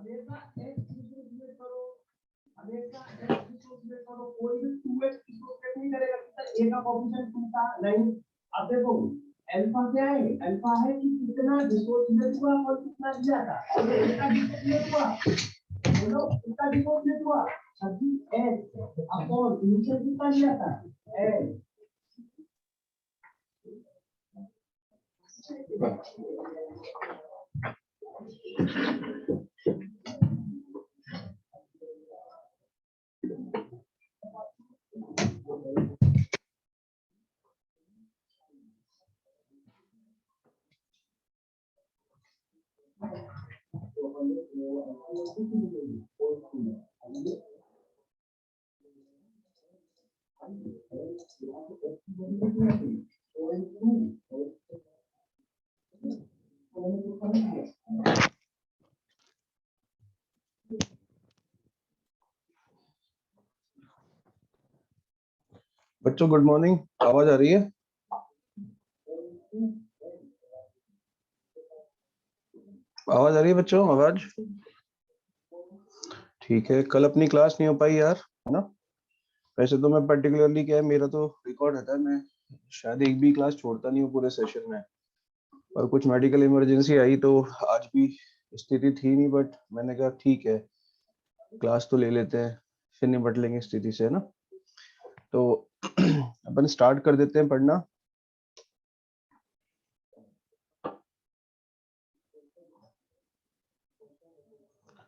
हमेशा x dissociate करो, हमेशा x डिसोसिएट करो, कोई भी 2x डिसोसिएट नहीं करेगा कितना a का कोएफिशिएंट 2 था नहीं। अब देखो अल्फा क्या है, अल्फा है कि कितना डिसोसिएट हुआ और कितना दिया था, और कितना डिसोसिएट हुआ, बोलो कितना डिसोसिएट हुआ 36x अपॉन नीचे कितना दिया था x। बच्चों गुड मॉर्निंग, आवाज आ रही है? आवाज आ रही है बच्चों? आवाज ठीक है। कल अपनी क्लास नहीं हो पाई यार, है ना। वैसे तो मैं पर्टिकुलरली क्या है, मेरा तो रिकॉर्ड रहता है, मैं शायद एक भी क्लास छोड़ता नहीं हूँ पूरे सेशन में, और कुछ मेडिकल इमरजेंसी आई तो आज भी स्थिति थी नहीं, बट मैंने कहा ठीक है क्लास तो ले लेते हैं, फिर निपट लेंगे स्थिति से, है ना। तो अपन स्टार्ट कर देते हैं पढ़ना।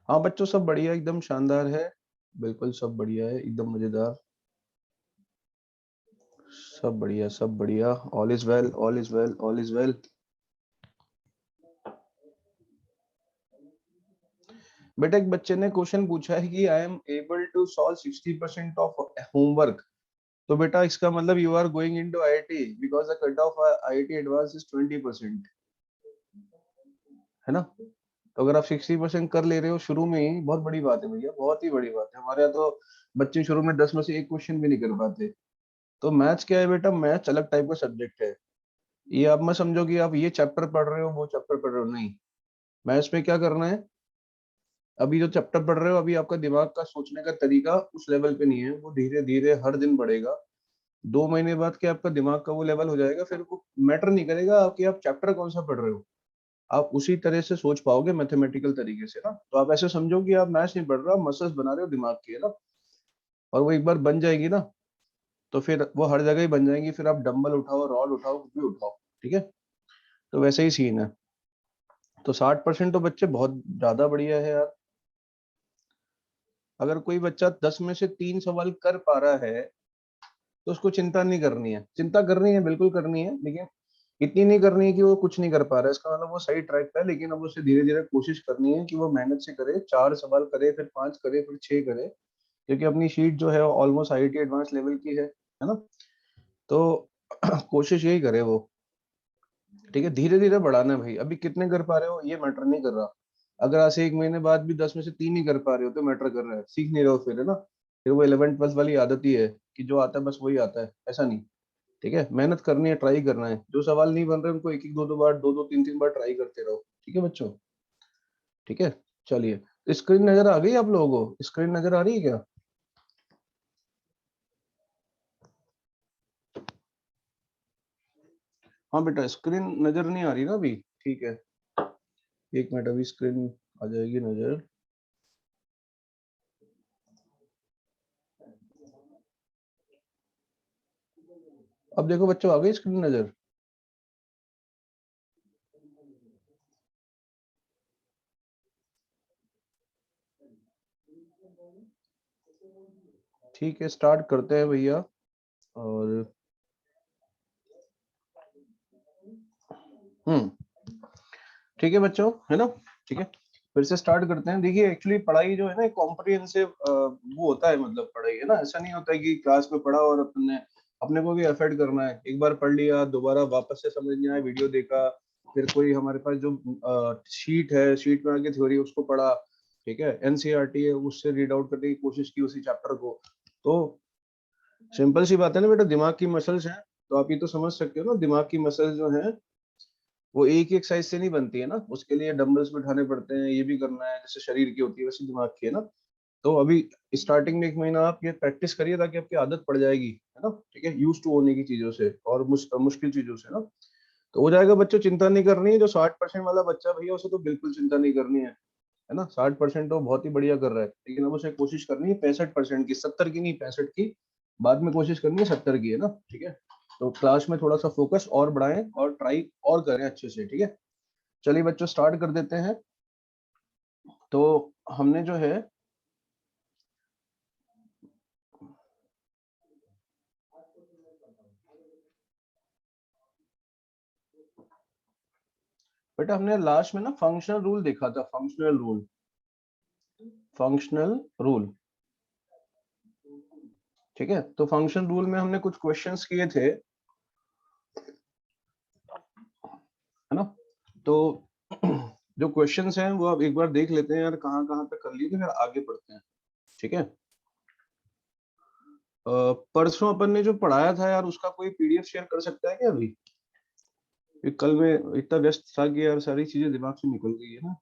हाँ बच्चों सब बढ़िया, एकदम शानदार है, बिल्कुल सब बढ़िया है, एकदम मजेदार, सब बढ़िया सब बढ़िया। All is well, all is well, all is well. बेटा एक बच्चे ने क्वेश्चन पूछा है कि I am able to solve 60% of homework, तो बेटा इसका मतलब you are going into IIT because the cut off IIT advance is 20%, है ना। तो अगर आप 60% कर ले रहे हो शुरू में ही, बहुत बड़ी बात है भैया, बहुत ही बड़ी बात है। हमारे यहाँ तो बच्चे शुरू में 10 में से एक क्वेश्चन भी नहीं कर पाते। तो मैथ्स क्या है बेटा, मैथ्स अलग टाइप का सब्जेक्ट है। ये आप मत समझो कि आप ये चैप्टर पढ़ रहे हो वो चैप्टर पढ़ रहे हो, नहीं। मैथ्स में क्या करना है, अभी जो चैप्टर पढ़ रहे हो अभी आपका दिमाग का सोचने का तरीका उस लेवल पे नहीं है, वो धीरे धीरे हर दिन बढ़ेगा। 2 महीने बाद क्या आपका दिमाग का वो लेवल हो जाएगा, फिर वो मैटर नहीं करेगा कि आप चैप्टर कौन सा पढ़ रहे हो, आप उसी तरह से सोच पाओगे मैथमेटिकल तरीके से ना। तो आप ऐसे समझो कि आप मैथ्स नहीं पढ़ रहे हो, मसल्स बना रहे हो दिमाग की, है ना। और वो एक बार बन जाएगी ना, तो फिर वो हर जगह ही बन जाएंगी, फिर आप डंबल उठाओ, रॉड उठाओ, कुछ भी उठाओ, ठीक है। तो वैसे ही सीन है। तो 60% तो बच्चे बहुत ज्यादा बढ़िया है यार। अगर कोई बच्चा 10 में से 3 सवाल कर पा रहा है तो उसको चिंता नहीं करनी है, चिंता करनी है बिल्कुल करनी है, लेकिन इतनी नहीं करनी है कि वो कुछ नहीं कर पा रहा है, इसका मतलब वो सही ट्रैक पे है। लेकिन अब उसे धीरे धीरे कोशिश करनी है कि वो मेहनत से करे, 4 सवाल करे, फिर 5 करे, फिर 6 करे, क्योंकि अपनी शीट जो है ऑलमोस्ट आईआईटी एडवांस लेवल की है ना। तो कोशिश यही करे वो, ठीक है। धीरे धीरे बढ़ाना है भाई, अभी कितने कर पा रहे हो ये मैटर नहीं कर रहा। अगर आज से 1 महीने बाद भी 10 में से 3 ही कर पा रहे हो तो मैटर कर रहा है, सीख नहीं रहे हो फिर, है ना। फिर वो 11th 12th वाली आदत ही है कि जो आता है बस वही आता है, ऐसा नहीं। ठीक है, मेहनत करनी है, ट्राई करना है, जो सवाल नहीं बन रहे उनको एक एक दो दो बार, दो दो तीन तीन बार ट्राई करते रहो, ठीक है बच्चों। ठीक है, चलिए। स्क्रीन नजर आ गई आप लोगों को? स्क्रीन नजर आ रही है क्या? हाँ बेटा स्क्रीन नजर नहीं आ रही ना अभी, ठीक है। 1 मिनट, अभी स्क्रीन आ जाएगी नजर। अब देखो बच्चों, आ गई स्क्रीन नजर? ठीक है, स्टार्ट करते हैं भैया। और ठीक है बच्चों, है ना। ठीक है, फिर से स्टार्ट करते हैं। देखिए एक्चुअली पढ़ाई जो है ना, कॉम्प्रिहेंसिव वो होता है, मतलब पढ़ाई है ना, ऐसा नहीं होता है कि क्लास में पढ़ा और अपने अपने को भी एफर्ट करना है। एक बार पढ़ लिया, दोबारा वापस से समझ नहीं आया, वीडियो देखा, फिर कोई हमारे पास जो शीट है, शीट में आगे थ्योरी उसको पढ़ा, ठीक है, एनसीईआरटी है उससे रीड आउट करने की कोशिश की उसी चैप्टर को। तो सिंपल सी बात है ना बेटा, दिमाग की मसल्स हैं, तो आप ये तो समझ सकते हो ना, दिमाग की मसल्स जो है वो एक ही एक्सरसाइज से नहीं बनती है ना, उसके लिए डंबल्स भी उठाने पड़ते हैं, ये भी करना है, जैसे शरीर की होती है वैसे दिमाग की है ना। तो अभी स्टार्टिंग में 1 महीना आप ये प्रैक्टिस करिए ताकि आपकी आदत पड़ जाएगी, है ना, ठीक है, यूज टू होने की चीजों से और मुश्किल चीजों से ना, तो हो जाएगा। बच्चों चिंता नहीं करनी है, जो 60% वाला बच्चा भैया उसे तो बिल्कुल चिंता नहीं करनी है ना, 60% तो बहुत ही बढ़िया कर रहा है, लेकिन अब उसे कोशिश करनी है 65% की, 70 की नहीं 65 की, बाद में कोशिश करनी है 70 की, है ना, ठीक है। तो क्लास में थोड़ा सा फोकस और बढ़ाएं और ट्राई और करें अच्छे से, ठीक है। चलिए बच्चों स्टार्ट कर देते हैं। तो हमने जो है बेटा, हमने लास्ट में ना फंक्शनल रूल देखा था, फंक्शनल रूल, फंक्शनल रूल, ठीक है। तो फंक्शनल रूल में हमने कुछ क्वेश्चंस किए थे, है ना। तो जो क्वेश्चंस हैं वो अब एक बार देख लेते हैं यार, कहाँ कहाँ तक कर लिए थे, फिर आगे बढ़ते हैं, ठीक है। परसों अपन ने जो पढ़ाया था यार, उसका कोई पीडीएफ शेयर कर सकता है क्या अभी? कल मैं इतना व्यस्त था कि यार सारी चीजें दिमाग से निकल गई है ना।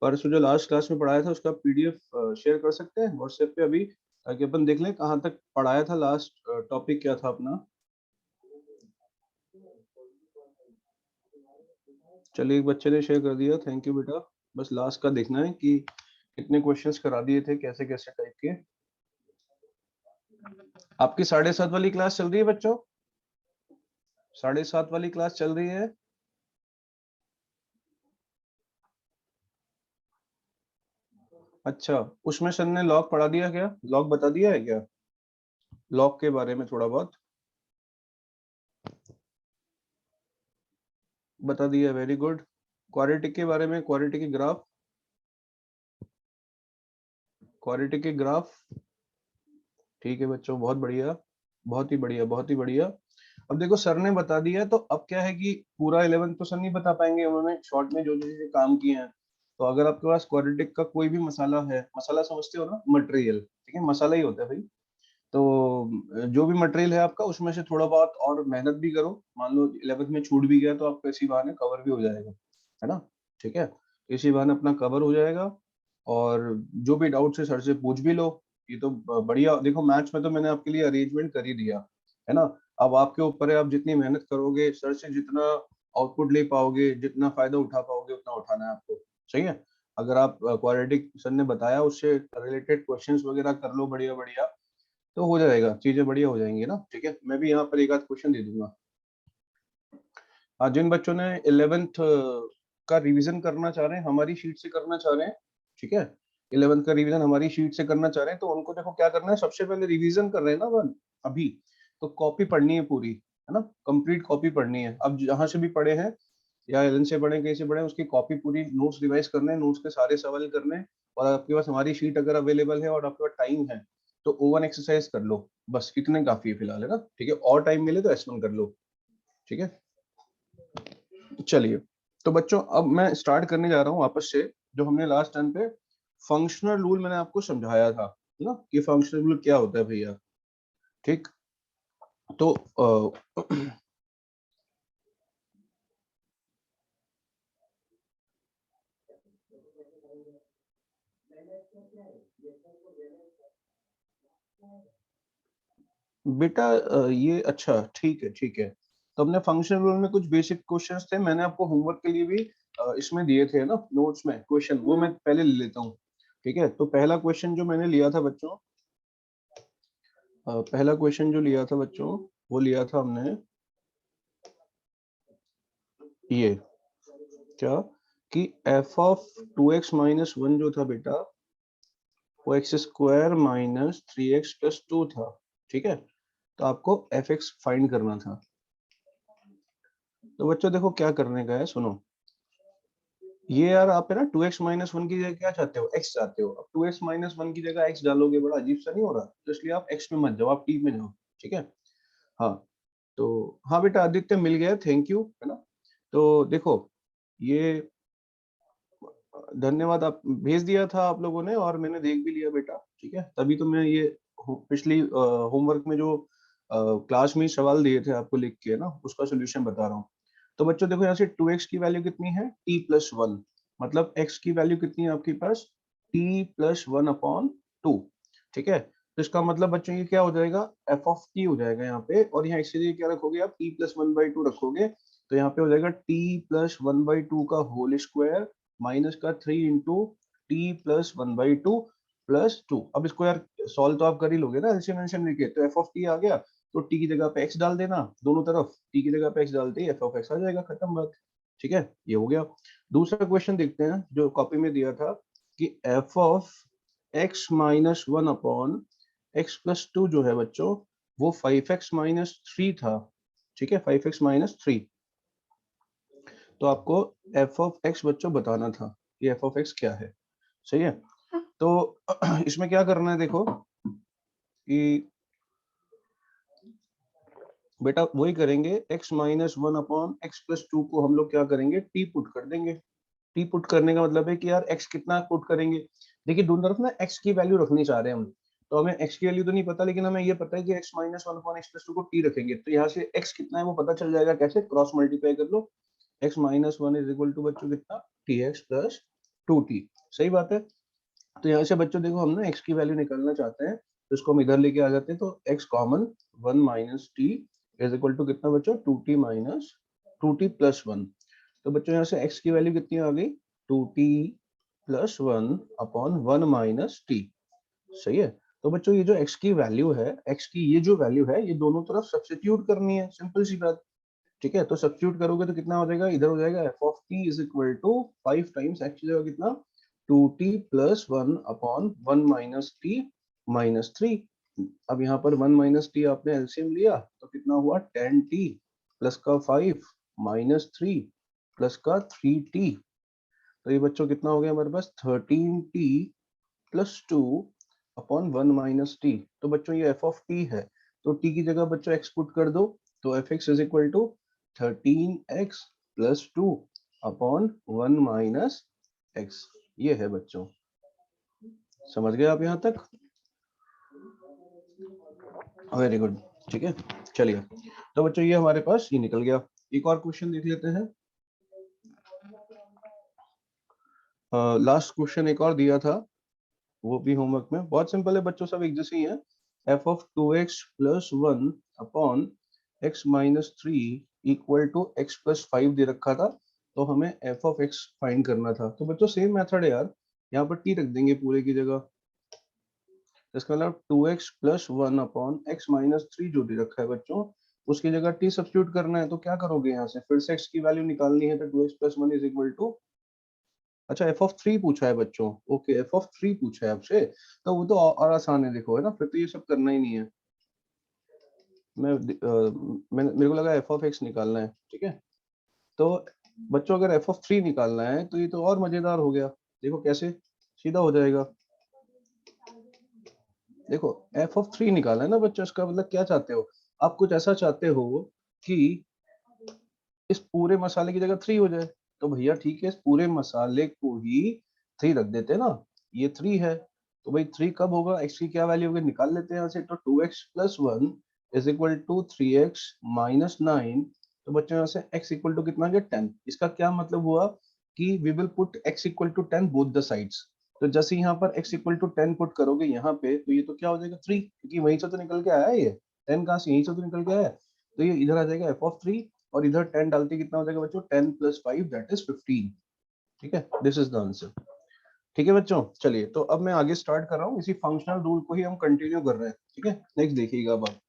परसों जो लास्ट क्लास में पढ़ाया था उसका पीडीएफ शेयर कर सकते हैं व्हाट्सएप पे अभी, ताकि अपन देख लें कहाँ तक पढ़ाया था, लास्ट टॉपिक क्या था अपना। चलिए एक बच्चे ने शेयर कर दिया, थैंक यू बेटा। बस लास्ट का देखना है कि कितने क्वेश्चंस करा दिए थे, कैसे कैसे टाइप के। आपकी 7:30 वाली क्लास चल रही है बच्चों? 7:30 वाली क्लास चल रही है? अच्छा, उसमें सर ने लॉग पढ़ा दिया क्या, लॉग बता दिया है क्या, लॉग के बारे में थोड़ा बहुत बता दिया, वेरी गुड। क्वाड्रेटिक के बारे में, क्वाड्रेटिक ग्राफ, क्वाड्रेटिक ग्राफ, ठीक है बच्चों, बहुत बढ़िया, बहुत ही बढ़िया, बहुत ही बढ़िया। अब देखो सर ने बता दिया है, तो अब क्या है कि पूरा 11 तो सर नहीं बता पाएंगे, उन्होंने शॉर्ट में जो जो चीजें काम किए हैं। तो अगर आपके पास क्वाड्रेटिक का कोई भी मसाला है, मसाला समझते हो ना, मटेरियल, ठीक है, मसाला ही होता है भाई। तो जो भी मटेरियल है आपका, उसमें से थोड़ा बहुत और मेहनत भी करो, मान लो 11th में छूट भी गया तो आपका इसी बहाने कवर भी हो जाएगा, है ना, ठीक है, इसी बहाने अपना कवर हो जाएगा। और जो भी डाउट है सर से पूछ भी लो। ये तो बढ़िया, देखो मैथ्स में तो मैंने आपके लिए अरेंजमेंट कर ही दिया, है ना। अब आपके ऊपर है, आप जितनी मेहनत करोगे, सर से जितना आउटपुट ले पाओगे, जितना फायदा उठा पाओगे, उतना उठाना है आपको, सही है। अगर आप क्वाड्रेटिक सर ने बताया उससे रिलेटेड क्वेश्चंस वगैरह कर लो, बढ़िया बढ़िया, तो हो जाएगा, चीजें बढ़िया हो जाएंगी ना, ठीक है। मैं भी यहाँ पर एक आध क्वेश्चन दे दूंगा। जिन बच्चों ने 11th का रिवीजन करना चाह रहे हैं, हमारी शीट से करना चाह रहे हैं, ठीक है, 11th का रिवीजन हमारी शीट से करना चाह रहे हैं, तो उनको देखो क्या करना है, सबसे पहले रिवीजन कर रहे हैं ना अपन अभी, तो कॉपी पढ़नी है पूरी, है ना, कंप्लीट कॉपी पढ़नी है। अब जहां से भी पढ़े हैं, या एलन से पढ़े, कहीं से पढ़े, उसकी कॉपी पूरी, नोट्स रिवाइज करने, नोट्स के सारे सवाल करने। और आपके पास हमारी शीट अगर अवेलेबल है और आपके पास टाइम है, तो O1 एक्सरसाइज कर लो, बस इतने काफी है फिलहाल, है ना, ठीक है, और टाइम मिले तो S1 कर लो, ठीक है। चलिए, तो बच्चों अब मैं स्टार्ट करने जा रहा हूँ वापस से, जो हमने लास्ट टाइम पे फंक्शनल रूल मैंने आपको समझाया था, है ना, कि फंक्शनल रूल क्या होता है भैया, ठीक। तो बेटा ये अच्छा, ठीक है ठीक है। तो हमने फंक्शनल रूल में कुछ बेसिक क्वेश्चंस थे, मैंने आपको होमवर्क के लिए भी इसमें दिए थे ना, नोट्स में क्वेश्चन, वो मैं पहले ले लेता हूँ, ठीक है। तो पहला क्वेश्चन जो मैंने लिया था बच्चों, पहला क्वेश्चन जो लिया था बच्चों, वो लिया था हमने ये, क्या, कि f ऑफ 2x माइनस 1 जो था बेटा, वो x square minus 3x plus 2 था, ठीक है। तो आपको fx फाइंड करना था। तो बच्चों देखो क्या करने का है, सुनो, ये यार आप है ना 2x माइनस 1 की जगह क्या चाहते हो, x चाहते हो। अब 2x माइनस 1 की जगह x डालोगे, बड़ा अजीब सा नहीं हो रहा, तो इसलिए आप x में मत जाओ, आप t में जाओ, ठीक है। हाँ, तो हाँ बेटा आदित्य मिल गया, थैंक यू, है ना। तो देखो ये, धन्यवाद, आप भेज दिया था आप लोगों ने और मैंने देख भी लिया बेटा, ठीक है। तभी तो मैं ये पिछली होमवर्क में जो क्लास में सवाल दिए थे आपको लिख के, ना, उसका सोल्यूशन बता रहा हूँ। तो बच्चों देखो यहाँ से 2x की वैल्यू कितनी है t प्लस 1, मतलब x की वैल्यू कितनी है आपके पास t प्लस 1 अपॉन 2, ठीक है। तो इसका मतलब बच्चों ये क्या हो जाएगा, f ऑफ t हो जाएगा यहाँ पे, और यहाँ x के लिए क्या रखोगे आप, t प्लस 1/2 रखोगे, तो यहाँ पे हो जाएगा t प्लस 1/2 का होल स्क्वायर माइनस का 3 इंटू टी प्लस 1/2 प्लस 2। अब इसको यार सॉल्व तो आप कर ही लोगे ना एलसीएम एलसीएम लेके, तो f ऑफ t आ गया, तो t की जगह पे x डाल देना, दोनों तरफ t की जगह पे x डालते ही f ऑफ x आ जाएगा, खत्म बात, ठीक है, ये हो गया। दूसरा क्वेश्चन देखते हैं जो कॉपी में दिया था कि f of x minus 1 upon x plus 2 जो है बच्चों वो 5x माइनस 3 था, ठीक है, 5x माइनस 3। तो आपको f ऑफ x बच्चों बताना था कि f ऑफ x क्या है, सही है। तो इसमें क्या करना है देखो कि बेटा वही करेंगे, x minus 1 upon x plus 2 को हम लोग क्या करेंगे, t पुट कर देंगे। t पुट करने का मतलब है कि यार x कितना पुट करेंगे, देखिए दोनों तरफ ना x की वैल्यू रखनी चाह रहे हैं हम, तो हमें x की वैल्यू तो नहीं पता, लेकिन हमें ये पता है कि x minus 1 upon x plus 2 को t रखेंगे, तो यहाँ से x कितना है वो पता चल जाएगा, कैसे, क्रॉस मल्टीप्लाई कर लो, x minus 1 is equal to बच्चों कितना, tx प्लस 2t, सही बात है। तो यहाँ से बच्चों देखो हम ना x की वैल्यू निकालना चाहते हैं, तो इसको हम इधर लेके आ जाते हैं, तो x common 1 minus T is equal to कितना बच्चों, 2t माइनस 2t प्लस 1। तो बच्चों यहाँ से x की वैल्यू कितनी आ गई, 2t plus 1 upon 1 minus T, सही है। तो बच्चों ये जो x की वैल्यू है, x की ये जो वैल्यू है, ये दोनों तरफ सब्स्टिट्यूट करनी है, सिंपल सी बात, ठीक है। तो सब्स्टिट्यूट करोगे तो कितना हो जाएगा, इधर हो जाएगा f of t is equal to 5 times x की जगह कितना, 2t plus 1 upon 1 minus T minus 3। अब यहाँ पर 1 माइनस टी आपने एलसीएम लिया तो कितना हुआ, 10t प्लस का 5 माइनस 3 प्लस का 3t, तो ये बच्चों कितना हो गया हमारे पास, 13t plus 2 upon 1 minus T. तो बच्चों ये f ऑफ t है, तो t की जगह बच्चों x पुट कर दो, तो F X is equal to 13x plus 2 upon 1 minus x, ये है बच्चों, समझ गए आप यहाँ तक, वेरी गुड, ठीक है, चलिए। तो बच्चों ये हमारे पास ये निकल गया। एक और क्वेश्चन देख लेते हैं, लास्ट क्वेश्चन एक और दिया था, वो भी होमवर्क में, बहुत सिंपल है बच्चों, सब एक जैसे ही है। f of 2x plus 1 upon x minus 3 equal to x plus 5 दे रखा था, तो हमें f ऑफ x फाइंड करना था। तो बच्चों सेम मेथड है यार, यहाँ पर t रख देंगे पूरे की जगह, इसका मतलब 2x plus 1 upon x minus 3 जो दे रखा है बच्चों, उसकी जगह t सब्स्टिट्यूट करना है, तो क्या करोगे, यहाँ से फिर से x की वैल्यू निकालनी है, तो 2x plus 1 is equal to, अच्छा एफ ऑफ 3 पूछा है बच्चों, ओके एफ ऑफ 3 पूछा है आपसे, तो वो तो और आसान है, देखो है ना, फिर तो ये सब करना ही नहीं है। मेरे को लगा एफ ऑफ एक्स निकालना है, ठीक है। तो बच्चों अगर एफ ऑफ 3 निकालना है तो ये तो और मजेदार हो गया, देखो कैसे, सीधा हो जाएगा। देखो एफ ऑफ 3 निकालना है ना बच्चों, इसका मतलब क्या चाहते हो आप, कुछ ऐसा चाहते हो कि इस पूरे मसाले की जगह 3 हो जाए, तो भैया ठीक है, इस पूरे मसाले को ही 3 रख देते हैं ना, ये 3 है, तो भाई 3 कब होगा, x की क्या वैल्यू होगी, निकाल लेते हैं यहाँ से, तो 2x plus 1 is equal to 3x minus 9। तो बच्चों यहाँ से x इक्वल टू कितना गया, 10। इसका क्या मतलब हुआ कि we will put x equal to 10 both the sides, तो जैसे यहाँ पर x इक्वल टू 10 पुट करोगे यहाँ पे, तो ये तो क्या हो जाएगा 3, क्योंकि वहीं से तो निकल के आया है ये 10, कहाँ से, यहीं से तो निकल के आया है, तो ये इधर आ जाएगा f ऑफ 3, और इधर 10 डालते कितना हो जाएगा बच्चों, 10 प्लस 5 दैट इज 15, ठीक है, दिस इज द आंसर, ठीक है बच्चों। चलिए तो अब मैं आगे स्टार्ट कर रहा हूँ, इसी फंक्शनल रूल को ही हम कंटिन्यू कर रहे हैं, ठीक है, नेक्स्ट देखिएगा अब आप।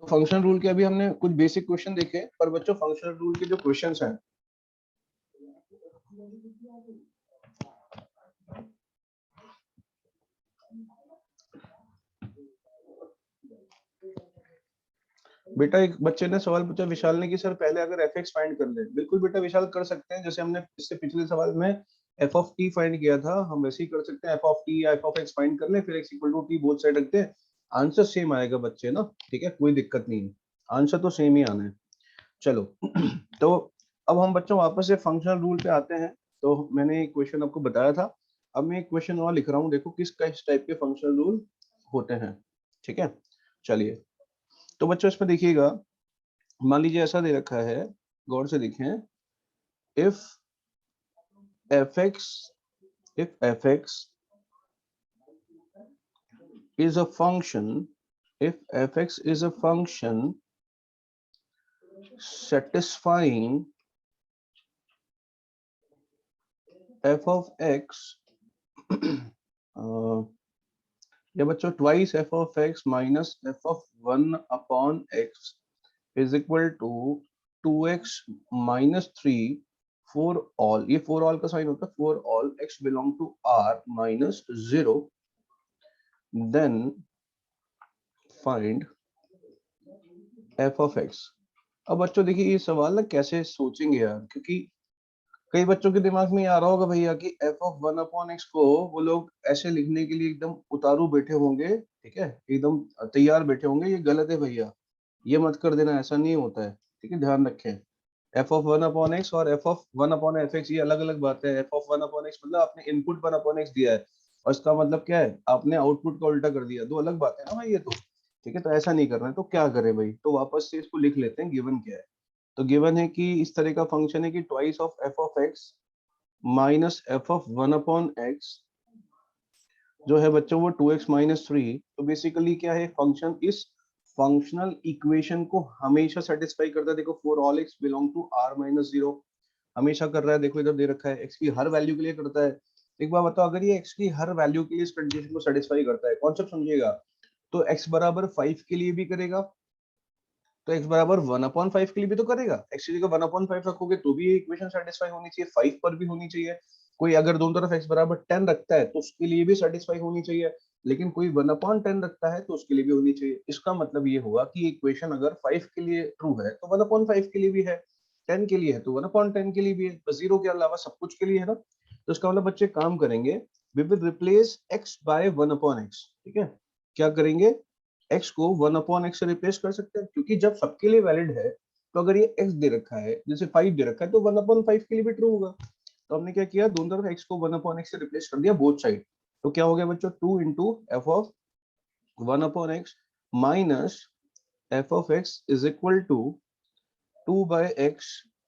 तो फंक्शनल रूल के अभी हमने कुछ बेसिक क्वेश्चन देखे, पर बच्चों फंक्शनल रूल के जो क्वेश्चंस हैं, बेटा एक बच्चे ने सवाल पूछा विशाल ने कि सर पहले अगर एफ एक्स फाइंड कर ले, बिल्कुल बेटा विशाल कर सकते हैं, जैसे हमने इससे पिछले सवाल में एफ ऑफ टी फाइंड किया था, हम वैसे ही कर सकते हैं, एफ ऑफ टी या एफ ऑफ एक्स फाइंड कर ले, फिर X equal to T both side रखते हैं, आंसर सेम आएगा बच्चे ना, ठीक है, कोई दिक्कत नहीं है, आंसर तो सेम ही आना है। चलो तो अब हम बच्चों वापस से फंक्शनल रूल पे आते हैं। तो मैंने एक क्वेश्चन आपको बताया था, अब मैं एक क्वेश्चन और लिख रहा हूँ, देखो किस टाइप के फंक्शनल रूल होते हैं, ठीक है। चलिए, तो बच्चों इसमें देखिएगा, मान लीजिए ऐसा दे रखा है, गौर से देखें, if fx is a function, if fx is a function satisfying f of x या बच्चों twice f of x minus f of 1 upon x is equal to 2x minus 3 for all, ये for all का sign होता है, for all x belong to R minus 0, then find f of x। अब बच्चों देखिए ये सवाल ना कैसे सोचेंगे यार, क्योंकि कई बच्चों के दिमाग में ये आ रहा होगा भैया कि f of 1 upon x को वो लोग ऐसे लिखने के लिए एकदम उतारू बैठे होंगे, ठीक है, एकदम तैयार बैठे होंगे, ये गलत है भैया, ये मत कर देना, ऐसा नहीं होता है, ठीक है, ध्यान रखें। f of 1 upon x और f of 1 upon fx ये अलग अलग बात है। f of 1 upon x मतलब आपने इनपुट 1 upon x दिया है और इसका मतलब क्या है, आपने आउटपुट का उल्टा कर दिया, दो अलग बात है ना भाई ये तो, ठीक है। तो ऐसा नहीं करना है, तो क्या करें भाई, तो वापस से इसको लिख लेते हैं, गिवन क्या है। तो गिवन है कि इस तरह का फंक्शन है कि twice of f of x minus f of 1 upon x जो है बच्चों वो 2x माइनस 3। तो बेसिकली क्या है, फंक्शन इस फंक्शनल इक्वेशन को हमेशा सेटिस्फाई करता है। देखो for all x belong to r minus 0 हमेशा कर रहा है, देखो इधर दे रखा है x की हर वैल्यू के लिए करता है। एक बार बताओ, अगर ये x की हर वैल्यू के लिए इस कंडीशन को सेटिस्फाई करता है, कॉन्सेप्ट समझिएगा, तो x बराबर 5 के लिए भी करेगा, तो x बराबर 1/5 के लिए भी तो करेगा। x की जगह 1/5 रखोगे तो भी ये इक्वेशन सेटिस्फाई होनी चाहिए, 5 पर भी होनी चाहिए। कोई अगर दोनों तरफ x बराबर 10 रखता है तो उसके लिए भी सेटिस्फाई होनी चाहिए, लेकिन कोई 1/10 रखता है तो उसके लिए भी होनी चाहिए। इसका मतलब ये हुआ कि इक्वेशन अगर 5 के लिए ट्रू है तो 1/5 के लिए भी है, 10 के लिए है तो 1/10 के लिए भी है, बस 0 के अलावा सब कुछ के लिए है ना। तो इसका मतलब बच्चे काम करेंगे, we will replace x by 1/x, ठीक है। क्या करेंगे, x को 1/x से रिप्लेस कर सकते हैं, क्योंकि जब सबके लिए वैलिड है तो अगर ये x दे रखा है, जैसे 5 दे रखा है, तो 1/5 के लिए भी ट्रू होगा। तो हमने क्या किया, दोनों तरफ x को 1/x से रिप्लेस कर दिया, बोथ साइड। तो क्या हो गया बच्चों, 2 into f of 1/x minus f of x is equal to 2/x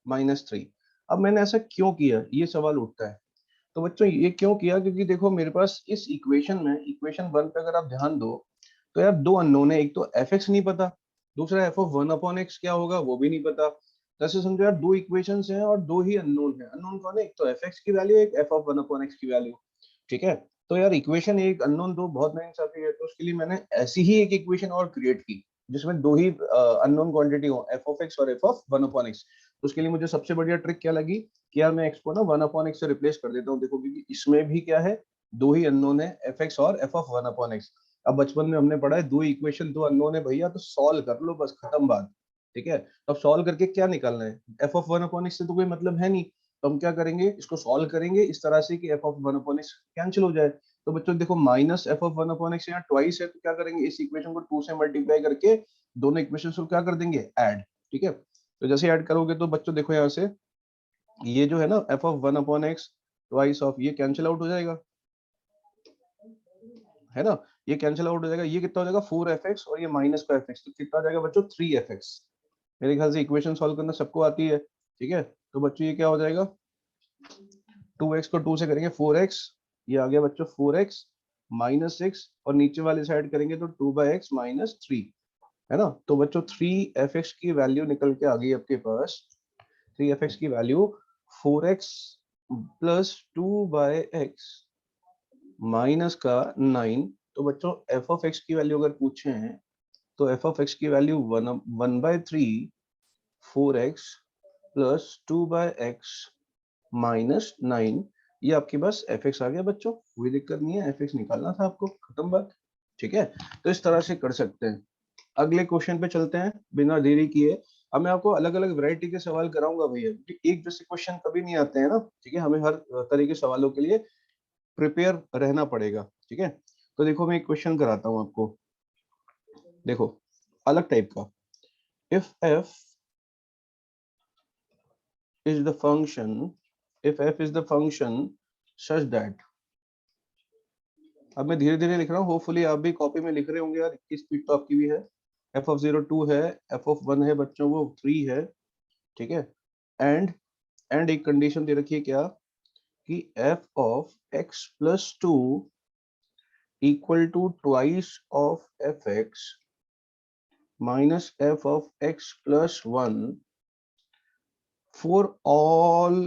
minus 3। अब मैंने ऐसा क्यों किया, ये सवाल उठता है। तो बच्चों ये क्यों किया, क्योंकि देखो मेरे पास इस इक्वेशन में, इक्वेशन 1 पे अगर आप ध्यान दो तो यार दो अननोन है, एक तो fx नहीं पता, दूसरा f of 1/x क्या होगा वो भी नहीं पता। तो ऐसे समझो यार दो इक्वेशंस हैं और दो ही अननोन है। अननोन कौन है, एक तो fx की वैल्यू, एक f of 1/x की वैल्यू, ठीक है। तो यार इक्वेशन एक अननोन दो बहुत नाइंसाफी है, तो उसके लिए मैंने ऐसी ही एक इक्वेशन और क्रिएट की जिसमें दो ही अननोन क्वांटिटी हो, f of x और f of 1/x। तो उसके लिए मुझे सबसे बढ़िया ट्रिक क्या लगी कि यार मैं x को ना 1/x से रिप्लेस कर देता हूँ। देखो क्योंकि इसमें भी क्या है, दो ही अननोन है, fx और f of 1/x। अब बचपन में हमने पढ़ा है दो इक्वेशन दो अननोन है भैया, तो सॉल्व कर लो बस, खत्म बात, ठीक है। तो अब सॉल्व करके क्या निकालना है, f of 1/x से तो कोई मतलब है नहीं, तो हम क्या करेंगे, इसको सॉल्व करेंगे इस तरह से कि f of 1/x कैंसिल हो जाए। तो बच्चों देखो माइनस f of 1/x यहाँ ट्वाइस है, तो क्या करेंगे, इस इक्वेशन को 2 से मल्टीप्लाई करके दोनों इक्वेशन को क्या कर देंगे, ऐड, ठीक है। तो जैसे ऐड करोगे तो बच्चों देखो यहाँ से ये जो है ना f of 1/x twice of, ये कैंसिल आउट हो जाएगा, है ना, ये कैंसिल आउट हो जाएगा। ये कितना हो जाएगा 4fx और ये माइनस का fx, तो कितना आ जाएगा बच्चों 3fx। मेरे ख्याल से इक्वेशन सॉल्व करना सबको आती है, ठीक है। तो बच्चों ये क्या हो जाएगा, 2x को 2 से करेंगे 4x, ये आ गया बच्चों 4x माइनस 6, और नीचे वाले साइड करेंगे तो 2/x माइनस 3, है ना। तो बच्चों 3fx की वैल्यू निकल के आ गई आपके पास, 3fx की value 4x plus 2/x minus का 9। तो बच्चों f of x की वैल्यू अगर पूछे हैं तो f of x की value 1/3 4x plus 2/x minus 9, ये आपके पास fx आ गया बच्चों, कोई दिक्कत नहीं है, fx निकालना था आपको, खत्म बात, ठीक है। तो इस तरह से कर सकते हैं। अगले क्वेश्चन पे चलते हैं बिना देरी किए। अब मैं आपको अलग अलग वैरायटी के सवाल कराऊंगा भैया, क्योंकि एक जैसे क्वेश्चन कभी नहीं आते हैं ना, ठीक है, हमें हर तरह के सवालों के लिए प्रिपेयर रहना पड़ेगा, ठीक है। तो देखो मैं एक क्वेश्चन कराता हूँ आपको, देखो अलग टाइप का, if f is the function, if f is the function such that अब मैं धीरे धीरे लिख रहा हूँ, होपफुली आप भी कॉपी में लिख रहे होंगे यार, 21 स्पीड तो आपकी भी है। एफ ऑफ 0 2 है, एफ ऑफ 1 है बच्चों वो 3 है, ठीक है। एंड एक कंडीशन दे रखी है क्या, कि F of x plus 2 equal to twice of F X minus F of x plus 1 for all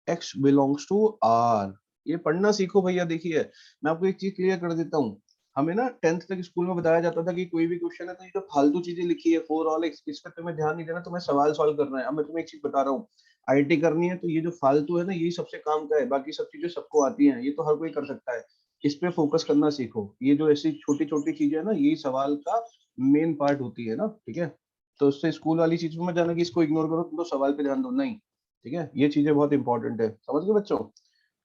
x belongs to R। ये पढ़ना सीखो भैया। देखिए मैं आपको एक चीज क्लियर कर देता हूँ, हमें ना 10th तक स्कूल में बताया जाता था कि कोई भी क्वेश्चन है तो ये जो फालतू चीजें लिखी है फॉर ऑल x, इस पर तुम्हें ध्यान नहीं देना, तुम्हें सवाल सॉल्व करना है। अब मैं तुम्हें एक चीज बता रहा हूँ, आईटी करनी है तो ये जो फालतू है ना यही सबसे काम का है, बाकी सब चीजें सबको आती हैं, ये तो हर कोई कर सकता है। इस पे फोकस करना सीखो, ये जो ऐसी छोटी छोटी चीजें है ना यही सवाल का मेन पार्ट होती है ना, ठीक है। तो उससे स्कूल वाली चीज में जाना कि इसको इग्नोर करो, तुम तो सवाल पे ध्यान दो, नहीं, ठीक है। ये चीजें बहुत इंपॉर्टेंट है, समझ गए बच्चों,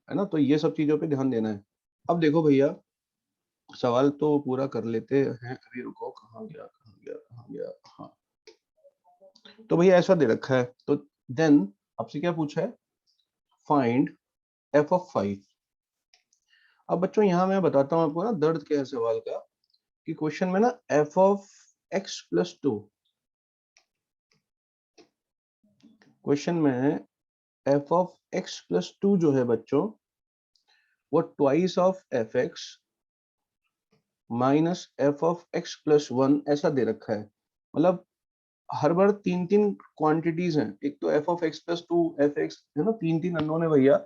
है ना। तो ये सब चीजों पे ध्यान देना है। अब देखो भैया, सवाल तो पूरा कर लेते हैं, अभी रुको, कहाँ गया कहाँ गया कहाँ गया, हाँ। तो भैया ऐसा दे रखा है, तो देन आपसे क्या पूछा है, फाइंड एफ ऑफ 5। अब बच्चों यहाँ मैं बताता हूँ आपको ना दर्द क्या है सवाल का, कि क्वेश्चन में ना F of x plus 2, question में एफ ऑफ एक्स प्लस 2 जो है बच्चों वो twice of F X minus F of x plus 1 ऐसा दे रखा है। मतलब हर बार तीन तीन क्वांटिटीज हैं, एक तो F of x plus 2 F x है ना, तीन तीन अननोन है भैया।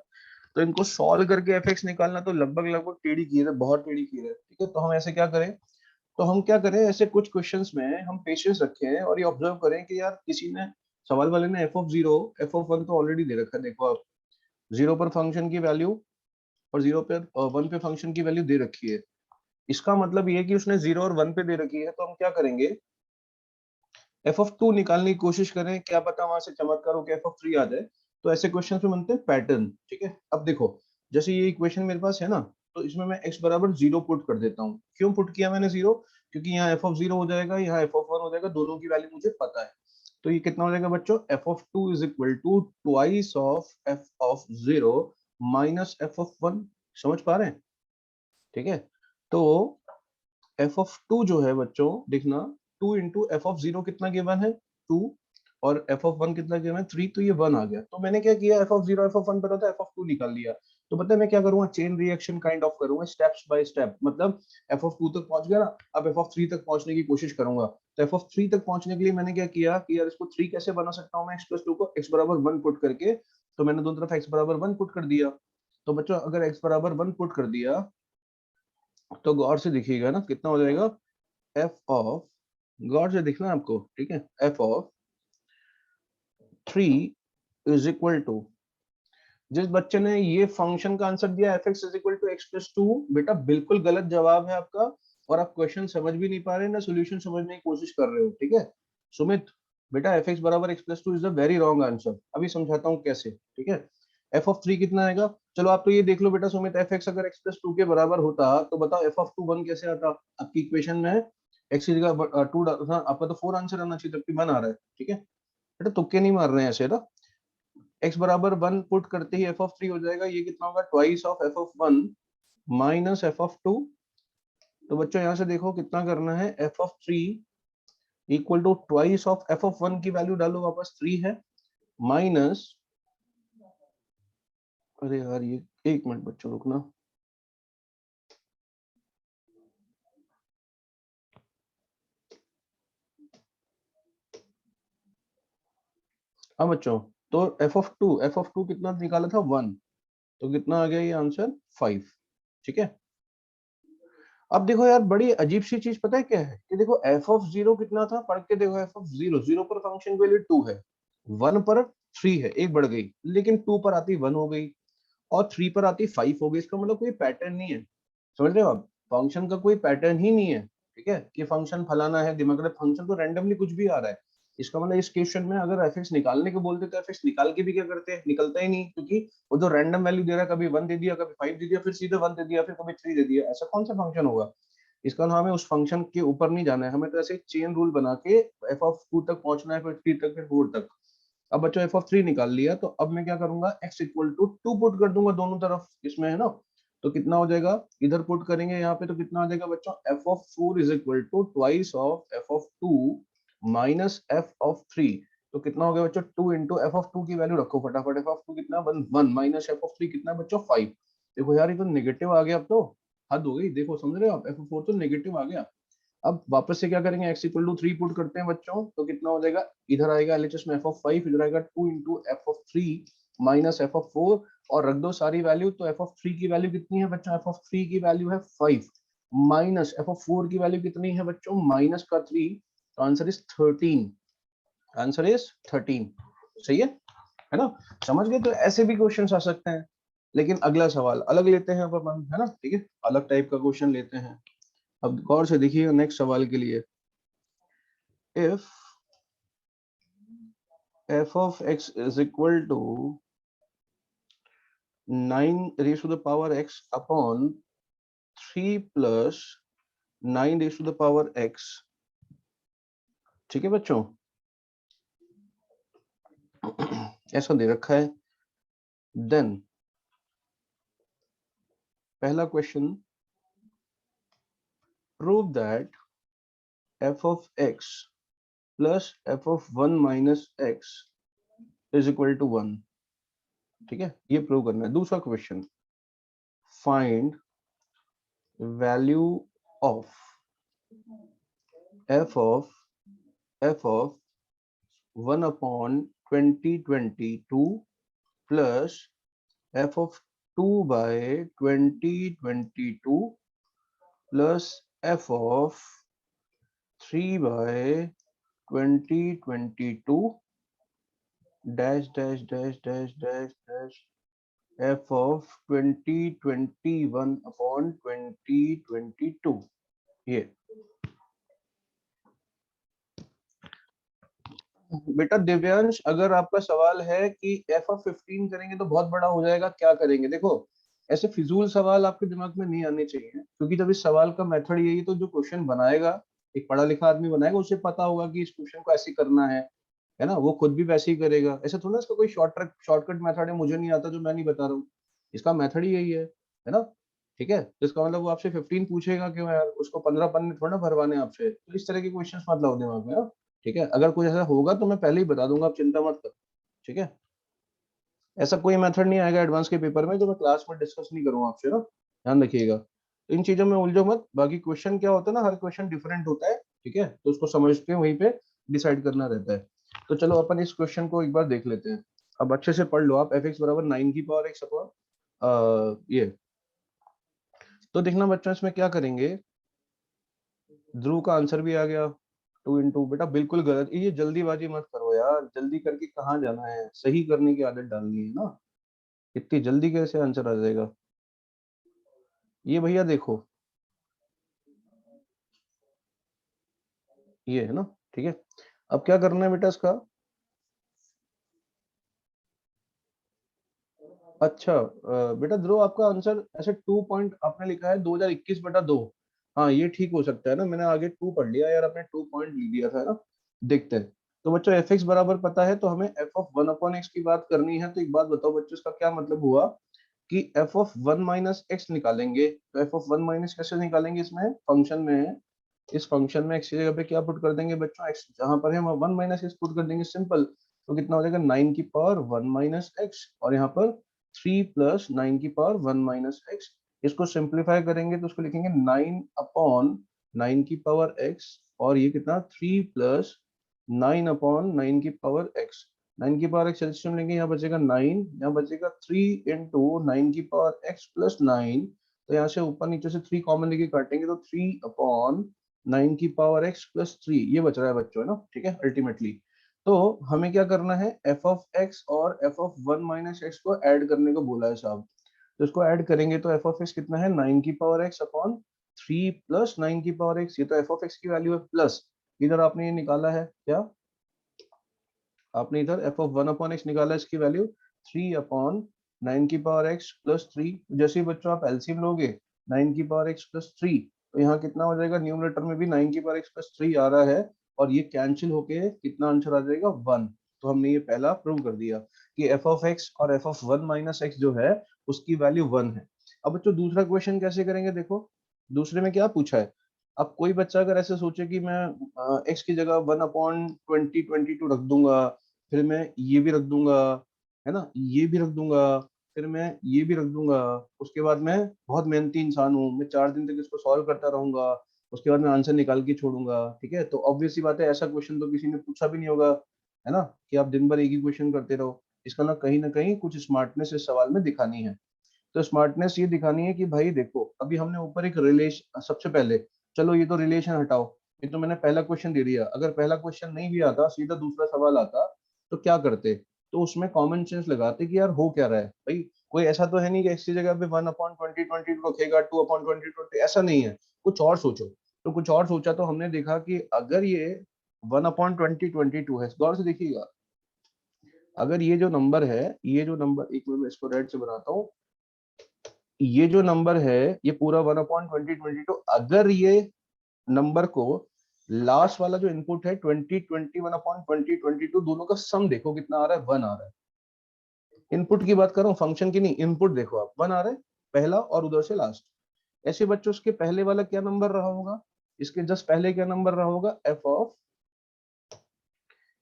तो इनको सॉल्व करके एफ एक्स निकालना तो लगभग लगभग टेढ़ी खीर है, बहुत टेढ़ी खीर है, ठीक है। तो हम ऐसे क्या करें, तो हम क्या करें, ऐसे कुछ क्वेश्चंस में हम पेशेंस रखें और ये ऑब्जर्व करें कि यार किसी ने, सवाल वाले ने एफ ऑफ 0 एफ ऑफ 1 तो ऑलरेडी दे रखा है, देखो आप 0 पर फंक्शन की वैल्यू और 0 पर 1 पे फंक्शन की वैल्यू दे रखी है। इसका मतलब ये है कि उसने 0 और 1 पे दे रखी है, तो हम क्या करेंगे, एफ ऑफ 2 निकालने की कोशिश करें, क्या पता वहां से चमत्कार हो के एफ ऑफ 3 आ जाए। तो ऐसे क्वेश्चन में बनते हैं पैटर्न, ठीक है। अब देखो जैसे ये इक्वेशन मेरे पास है ना, तो इसमें मैं x बराबर 0 पुट कर देता हूँ। क्यों पुट किया मैंने 0, क्योंकि यहाँ एफ ऑफ 0 हो जाएगा, यहाँ एफ ऑफ 1 हो जाएगा, दोनों की वैल्यू मुझे पता है। तो ये कितना हो जाएगा बच्चों, F of 2 is equal to twice of F of 0 minus F of 1। समझ पा रहे हैं, ठीक है। तो एफ ऑफ 2 जो है बच्चों देखना, 2 इंटू एफ ऑफ 0 कितना गिवन है 2, और एफ ऑफ 1 कितना गिवन है 3, तो ये 1 आ गया। तो मैंने क्या किया, एफ ऑफ 0 एफ ऑफ 1 पता था, एफ ऑफ 2 निकाल लिया। तो पता है मैं क्या करूंगा, चेन रिएक्शन काइंड ऑफ करूंगा, स्टेप्स बाय स्टेप। मतलब एफ ऑफ 2 तक पहुंच गया ना, अब एफ ऑफ 3 तक पहुंचने की कोशिश करूंगा। तो एफ ऑफ 3 तक पहुंचने के लिए मैंने क्या किया कि यार इसको 3 कैसे बना सकता हूँ मैं, x प्लस 2 को x बराबर 1 पुट करके। तो मैंने दोनों तरफ x बराबर 1 पुट कर दिया। तो बच्चों अगर x बराबर 1 पुट कर दिया तो गौर से दिखिएगा ना कितना हो जाएगा, एफ ऑफ, गौर से दिखना आपको, ठीक है, F of 3 is equal to, जिस बच्चे ने ये फंक्शन का आंसर दिया F X is equal to X plus 2, बेटा बिल्कुल गलत जवाब है आपका, और आप क्वेश्चन समझ भी नहीं पा रहे ना सोल्यूशन समझने की कोशिश कर रहे हो, ठीक है सुमित। बेटा एफ एक्स बराबर x plus 2 is the very wrong answer, अभी समझाता हूँ कैसे, ठीक है। एफ ऑफ 3 कितना आएगा, चलो आप तो ये देख लो बेटा सुमित, एफ एक्स अगर एक्स प्लस 2 के बराबर होता तो बताओ एफ ऑफ 2 1 कैसे आता। आपकी इक्वेशन में एक्स की जगह 2, आपका तो 4 आंसर आना चाहिए, जबकि 1 आ रहा है, ठीक है। बेटा तुक्के नहीं मार रहे हैं ऐसे ना, x बराबर 1 पुट करते ही एफ ऑफ 3 हो जाएगा, ये कितना होगा, twice of F of 1 minus F of 2। तो बच्चों यहां से देखो कितना करना है, F of 3 equal to twice of F of 1 की वैल्यू डालो वापस 3 है, माइनस, अरे यार ये, एक मिनट बच्चों रुकना, हाँ बच्चों, तो एफ ऑफ टू कितना निकाला था 1, तो कितना आ गया ये आंसर 5, ठीक है। अब देखो यार बड़ी अजीब सी चीज पता है क्या है, कि देखो एफ ऑफ 0 कितना था, पढ़ के देखो, एफ ऑफ 0 0 पर फंक्शन वैल्यू 2 है, 1 पर 3 है, एक बढ़ गई, लेकिन 2 पर आती 1 हो गई, और 3 पर आती 5 हो गई। इसका मतलब कोई पैटर्न नहीं है, समझ रहे हो आप, फंक्शन का कोई पैटर्न ही नहीं है, ठीक है, कि फंक्शन फलाना है, दिमाग में फंक्शन तो रैंडमली कुछ भी आ रहा है। इसका मतलब इस क्वेश्चन में अगर एफ एक्स निकालने को बोलते तो एफ एक्स निकाल के भी क्या करते हैं, निकलता ही नहीं, क्योंकि वो जो रैंडम वैल्यू दे रहा है, कभी 1 दे दिया, कभी 5 दे दिया, फिर सीधे 1 दे दिया, फिर कभी 3 दे दिया, ऐसा कौन सा फंक्शन होगा। इसका मतलब हमें उस फंक्शन के ऊपर नहीं जाना है, हमें तो ऐसे चेन रूल बना के एफ ऑफ 2 तक पहुंचना है, फिर 3 तक, फिर 4 तक। अब बच्चों एफ ऑफ 3 निकाल लिया, तो अब मैं क्या करूंगा, x इक्वल टू 2 पुट कर दूंगा दोनों तरफ, इसमें है ना। तो कितना हो जाएगा, इधर पुट करेंगे यहाँ पे तो कितना आ जाएगा बच्चों, f of 4 is equal to twice of f of 2 minus f of 3। तो कितना हो गया बच्चों, 2 इंटू एफ ऑफ 2 की वैल्यू रखो फटाफट, f of 2 कितना 1 माइनस f of 3 कितना बच्चों 5। देखो यार ये तो नेगेटिव आ गया, अब तो हद हो गई, देखो समझ रहे हो आप, f of 4 तो नेगेटिव आ गया। अब वापस से क्या करेंगे, x इक्वल टू 3 पुट करते हैं बच्चों, तो कितना हो जाएगा, इधर आएगा एलएचएस में f of 5, इधर आएगा 2 into F of 3 minus f of 4, और रख दो सारी वैल्यू, तो f of 3 की वैल्यू कितनी है बच्चों, f of 3 की वैल्यू है 5 माइनस f of 4 की वैल्यू कितनी है बच्चों, माइनस का 3, तो आंसर इज 13, आंसर इज 13। सही है ना, समझ गए। तो ऐसे भी क्वेश्चंस आ सकते हैं, लेकिन अगला सवाल अलग लेते हैं अपन, है ना, ठीक है, अलग टाइप का क्वेश्चन लेते हैं। अब गौर से देखिएगा नेक्स्ट सवाल के लिए, if f of x is equal to 9 raised to the power x upon 3 plus 9 raised to the power x, ठीक है बच्चों, ऐसा दे रखा है। देन पहला question, prove that f of x plus f of 1 minus x is equal to 1, ठीक है, ये प्रूव करना है। दूसरा question, find value of f of 1 upon 2022 plus f of 2 by 2022 plus f of 3 by 2022 dash dash dash dash dash dash f of 2021 upon 2022। ये बेटा दिव्यांश, अगर आपका सवाल है कि f of 15 करेंगे तो बहुत बड़ा हो जाएगा, क्या करेंगे, देखो ऐसे फिजूल सवाल आपके दिमाग में नहीं आने चाहिए, क्योंकि जब इस सवाल का मेथड यही है, तो जो क्वेश्चन बनाएगा एक पढ़ा लिखा आदमी बनाएगा, उसे पता होगा कि इस क्वेश्चन को ऐसे करना है ना, वो खुद भी वैसे ही करेगा। ऐसा थोड़ा इसका कोई शॉर्टकट मेथड है, मुझे नहीं आता जो मैं नहीं बता रहा हूँ, इसका मेथड ही यही है ना, ठीक है। तो इसका मतलब वो आपसे 15 पूछेगा क्यों यार, उसको 15 पन्ने थोड़ा ना भरवाने आपसे, तो इस तरह के क्वेश्चन मत लाओ दिमाग में, ठीक है। अगर कुछ ऐसा होगा तो मैं पहले ही बता दूंगा, आप चिंता मत करो, ठीक है। ऐसा कोई मेथड नहीं आएगा एडवांस के पेपर में जो मैं क्लास में डिस्कस नहीं करूंगा आपसे ना, ध्यान रखिएगा। तो इन चीजों में उलझो मत, बाकी क्वेश्चन क्या होता है ना, हर क्वेश्चन डिफरेंट होता है, ठीक है, तो उसको समझ के वहीं पे डिसाइड करना रहता है। तो चलो अपन इस क्वेश्चन को एक बार देख लेते हैं। अब अच्छे से पढ़ लो आप, एफ एक्स बराबर 9 की पावर एक्स अपॉन ये। तो देखना बच्चों इसमें क्या करेंगे, ध्रुव का आंसर भी आ गया 2 इंटू, बेटा बिल्कुल गलत, ये जल्दीबाजी मत करो यार, जल्दी करके कहाँ जाना है, सही करने की आदत डालनी है ना, इतनी जल्दी कैसे आंसर आ जाएगा। ये भैया देखो, ये है ना, ठीक है। अब क्या करना है बेटा इसका, अच्छा बेटा ध्रुव आपका आंसर ऐसे 2 पॉइंट आपने लिखा है 2021/2, हाँ ये ठीक हो सकता है ना, मैंने आगे 2 पढ़ लिया यार, आपने 2 पॉइंट लिख दिया था ना। देखते हैं, तो बच्चों एफ एक्स बराबर पता है, तो हमें एफ ऑफ 1 अपॉन एक्स की बात करनी है। तो एक बात बताओ बच्चों, इसका क्या मतलब हुआ कि एफ ऑफ 1 माइनस एक्स निकालेंगे, तो एफ ऑफ 1 माइनस कैसे निकालेंगे, इसमें फंक्शन में, इस फंक्शन में एक्स की जगह पे क्या पुट कर देंगे बच्चों, एक्स जहां पर है हम 1 माइनस एक्स पुट कर देंगे, सिंपल। तो कितना हो जाएगा 9 की पावर 1 माइनस एक्स, और यहाँ पर 3 प्लस 9 की पावर 1 माइनस एक्स। इसको सिंप्लीफाई करेंगे तो उसको लिखेंगे 9 अपॉन 9 की पावर एक्स, और ये कितना 3 प्लस 9 अपॉन 9 की पावर एक्स। 9 की पावर एक्स एलसीएम लेंगे, यहाँ बचेगा 9, यहाँ बचेगा 3 इंटू 9 की पावर एक्स प्लस 9, तो यहाँ से ऊपर नीचे से 3 कॉमन लेके काटेंगे, तो 3 अपॉन 9 की पावर x प्लस 3 ये बच रहा है बच्चों, है ना, ठीक है। अल्टीमेटली तो हमें क्या करना है, f ऑफ x और f ऑफ 1 माइनस एक्स को ऐड करने को बोला है साहब। तो इसको ऐड करेंगे तो f ऑफ x कितना है 9 की पावर x अपॉन 3 प्लस 9 की पावर x, ये तो f ऑफ x की वैल्यू है, प्लस इधर आपने ये निकाला है क्या, आपने इधर f ऑफ 1 अपॉन x निकाला है, इसकी वैल्यू 3 अपॉन 9 की पावर x प्लस 3। जैसे ही बच्चों आप एलसीएम लोगे 9 की पावर x प्लस 3, तो यहाँ कितना हो जाएगा, न्यूमरेटर में भी 9 की पावर x प्लस 3 आ रहा है, और ये कैंसिल होके कितना आंसर आ जाएगा 1। तो हमने ये पहला प्रूव कर दिया कि f ऑफ x और f ऑफ 1 माइनस एक्स जो है उसकी वैल्यू 1 है। अब बच्चों दूसरा क्वेश्चन कैसे करेंगे, देखो दूसरे में क्या पूछा है। अब कोई बच्चा अगर ऐसे सोचे कि मैं x की जगह 1/20/22 रख दूंगा, फिर मैं ये भी रख दूंगा, है ना, ये भी रख दूंगा, फिर मैं ये भी रख दूंगा, उसके बाद मैं बहुत मेहनती इंसान हूँ, मैं 4 दिन तक इसको सॉल्व करता रहूंगा, उसके बाद मैं आंसर निकाल के छोड़ूंगा, ठीक है, तो ऑब्वियस सी बात है ऐसा क्वेश्चन तो किसी ने पूछा भी नहीं होगा, है ना, कि आप दिन भर एक ही क्वेश्चन करते रहो। इसका ना कहीं कुछ स्मार्टनेस इस सवाल में दिखानी है। तो स्मार्टनेस ये दिखानी है कि भाई देखो अभी हमने ऊपर एक रिलेशन, सबसे पहले चलो ये तो रिलेशन हटाओ, ये तो मैंने पहला क्वेश्चन दे दिया, अगर पहला क्वेश्चन नहीं भी आता सीधा दूसरा सवाल आता तो क्या करते, तो उसमें कॉमन सेंस लगाते कि यार हो क्या रहा है भाई, कोई ऐसा तो है नहीं कि एक्स की जगह पे 1/20/22 रखेगा, 2/20/20, ऐसा नहीं है, कुछ और सोचो। तो कुछ और सोचा तो हमने देखा कि अगर ये 1/20/22 है, गौर से देखिएगा, अगर ये जो नंबर है, ये जो नंबर, एक मिनट में इसको रेड से बनाता हूँ, ये जो नंबर है ये पूरा 1/20/22, अगर ये नंबर को लास्ट वाला जो इनपुट है 1/20/22 दोनों का सम देखो कितना आ रहा है, 1 आ रहा है। इनपुट की बात कर रहा हूँ, फंक्शन की नहीं, इनपुट देखो आप, 1 आ रहा है पहला और उधर से लास्ट। ऐसे बच्चों उसके पहले वाला क्या नंबर रहा होगा, इसके जस्ट पहले क्या नंबर रहा होगा, एफ ऑफ,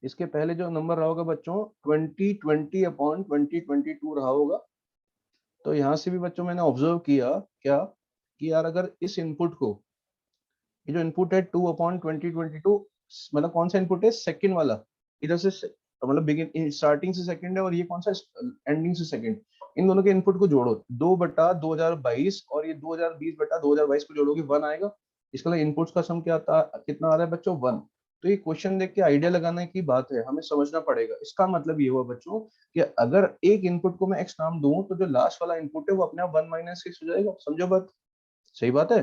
इसके पहले जो नंबर रहा होगा बच्चों 20/22 रहा होगा। तो यहां से भी बच्चों मैंने ऑब्जर्व किया क्या, कि यार अगर इस इनपुट को, ये जो इनपुट है 2/20/22, मतलब कौन सा इनपुट है, सेकंड वाला, इधर से मतलब बिगिन स्टार्टिंग से सेकंड है और ये कौन सा एंडिंग से सेकंड, इन दोनों के इनपुट को जोड़ो 2/2022 और ये 2020/2022 को जोड़ोगे 1 आएगा। इसका मतलब इनपुट्स का सम क्या आता, कितना आ रहा है बच्चों, 1। तो ये क्वेश्चन देख के आइडिया लगाने की बात है, हमें समझना पड़ेगा। इसका मतलब ये हुआ बच्चों कि अगर एक इनपुट को मैं एक्स नाम दूं तो जो लास्ट वाला इनपुट है वो अपने आप 1 - 6 हो जाएगा, समझो बात, सही बात है।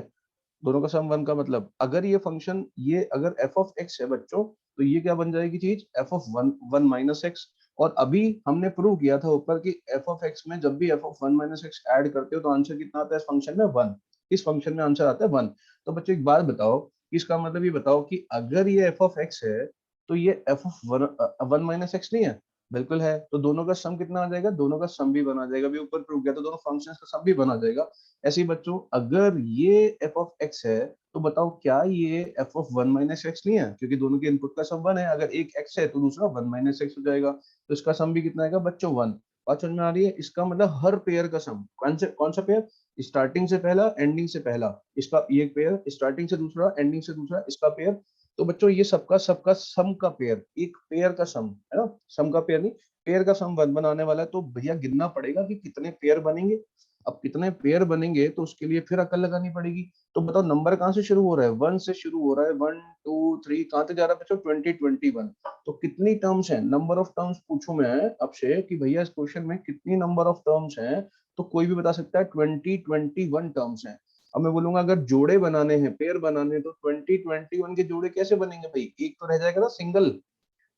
दोनों का सम 1 का मतलब अगर ये फंक्शन, ये अगर एफ ऑफ एक्स है बच्चों, तो ये क्या बन जाएगी चीज, एफ ऑफ 1 - x। और अभी हमने प्रूव किया था ऊपर कि एफ ऑफ एक्स में जब भी एफ ऑफ 1 - x ऐड करते हो तो आंसर कितना आता है इस फंक्शन में, 1। इस फंक्शन में आंसर आता है 1। तो बच्चों एक बात बताओ, इसका मतलब ये बताओ कि अगर ये एफ ऑफ एक्स है तो ये एफ ऑफ 1 - x नहीं है, बिल्कुल है। तो दोनों का सम कितना आ जाएगा, दोनों का सम भी बना जाएगा, अभी ऊपर प्रूव किया तो दोनों फंक्शंस का सम भी बना जाएगा। ऐसे ही बच्चों अगर ये एफ ऑफ एक्स है तो बताओ क्या ये एफ ऑफ 1 - x नहीं है, क्योंकि दोनों के इनपुट का सम 1 है, अगर एक x है तो दूसरा 1 - x हो जाएगा, तो इसका सम भी कितना आएगा बच्चों, 1। बात समझ में आ रही है, इसका मतलब हर पेयर का सम, कौन सा पेयर, स्टार्टिंग से पहला एंडिंग से पहला, इसका ये पेयर, स्टार्टिंग से दूसरा एंडिंग से दूसरा इसका पेयर। तो बच्चों ये सबका सबका सम का पेयर, एक पेयर का सम है ना, सम का पेयर नहीं, पेयर का सम 1 बनाने वाला है, तो भैया गिनना पड़ेगा कि कितने पेयर बनेंगे। अब कितने पेयर बनेंगे तो उसके लिए फिर अकल लगानी पड़ेगी। तो बताओ नंबर कहाँ से शुरू हो रहा है, 1 से शुरू हो रहा है, 1 2 3 कहाँ तक जा रहा है बच्चों, 20 21। तो कितनी टर्म्स हैं, नंबर ऑफ टर्म्स पूछूं मैं आपसे कि भैया इस क्वेश्चन में कितनी नंबर ऑफ टर्म्स हैं, तो कोई भी बता सकता है 20 21 टर्म्स हैं। अब मैं बोलूंगा अगर जोड़े बनाने हैं, पेयर बनाने हैं, तो 20 21 के जोड़े कैसे बनेंगे भाई, एक तो रह जाएगा ना सिंगल,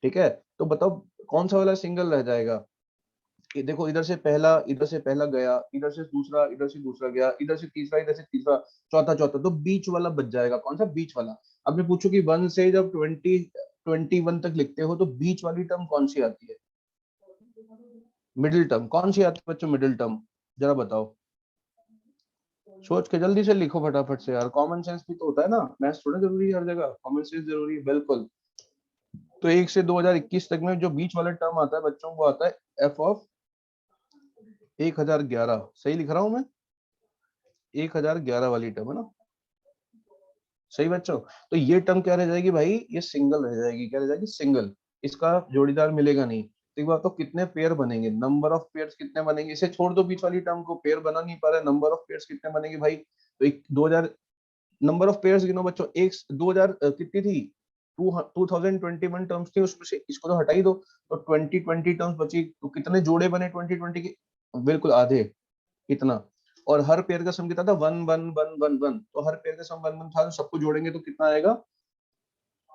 ठीक है। तो बताओ कौन सा वाला सिंगल रह जाएगा, ये देखो इधर से पहला गया, इधर से दूसरा गया, इधर से तीसरा, चौथा चौथा, तो बीच वाला बच जाएगा, कौन सा बीच वाला। अब मैं पूछूं कि 1 से जब 21 तक लिखते हो तो बीच वाली टर्म कौन सी आती है, मिडिल टर्म कौन सी आती है बच्चों, मिडिल टर्म, जरा बताओ, सोच के जल्दी से लिखो फटाफट से यार, कॉमन सेंस भी तो होता है ना, मैथ्स थोड़ा जरूरी है हर जगह, कॉमन सेंस जरूरी है बिल्कुल। तो 1 से 2021 तक में जो बीच वाला टर्म आता है बच्चों वो आता है एफ ऑफ 1011, सही लिख रहा हूं मैं, 1011 वाली टर्म है ना, सही बच्चों। तो ये टर्म क्या रह जाएगी भाई, ये सिंगल रह जाएगी, क्या रह जाएगी, सिंगल, इसका जोड़ीदार मिलेगा नहीं। तो एक बात, तो कितने पेयर बनेंगे, नंबर ऑफ पेयर्स कितने बनेंगे, इसे छोड़ दो बीच वाली टर्म को, पेयर बना नहीं पा रहा है, नंबर ऑफ पेयर्स कितने बनेंगे भाई, तो एक 2000, नंबर ऑफ पेयर्स गिनो बच्चों, एक 2000 कितनी थी, 2021 टर्म्स थी, उसमें से इसको तो हटा ही दो, तो 2020 टर्म्स बची, तो कितने जोड़े बने 2020 के, बिल्कुल आधे, इतना। और हर पेयर का सम कितना था, 1 1 1 1 1, तो हर पेयर का सम 1 1 था, तो सबको जोड़ेंगे तो कितना आएगा,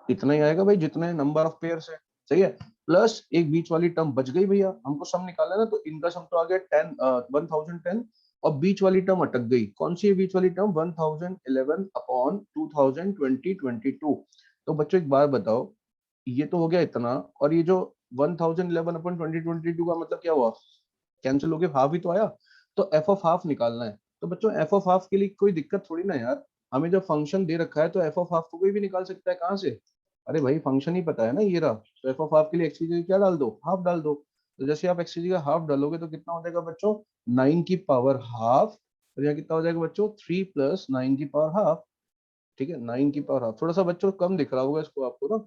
इतना ही आएगा भाई, जितने नंबर ऑफ पेयर्स है, सही है। प्लस एक बीच वाली टर्म बच गई भैया, हमको सम निकालना है ना, तो इनका सम तो आ गया 1010, और बीच वाली टर्म अटक गई, कौन सी है बीच वाली टर्म, 1011/2022। तो बच्चों एक बात बताओ, ये तो हो गया इतना, और ये जो 1011/2022 का मतलब क्या हुआ, कैंसिल हो गया, हाफ ही तो आया। तो एफ ऑफ हाफ निकालना है, तो बच्चों एफ ऑफ हाफ के लिए कोई दिक्कत थोड़ी ना यार, हमें जब फंक्शन दे रखा है तो एफ ऑफ हाफ को कोई भी निकाल सकता है कहाँ से। अरे भाई फंक्शन ही पता है ना ये रहा, तो एफ ऑफ हाफ के लिए एक्स की जगह क्या डाल दो, हाफ डाल दो। तो जैसे आप एक्स की जगह हाफ डालोगे तो कितना हो जाएगा बच्चों, 9 की पावर हाफ, और यहाँ कितना हो जाएगा बच्चों 3 प्लस 9 की पावर हाफ। ठीक है 9 की पावर हाफ, थोड़ा सा बच्चों कम दिख रहा होगा इसको आपको ना,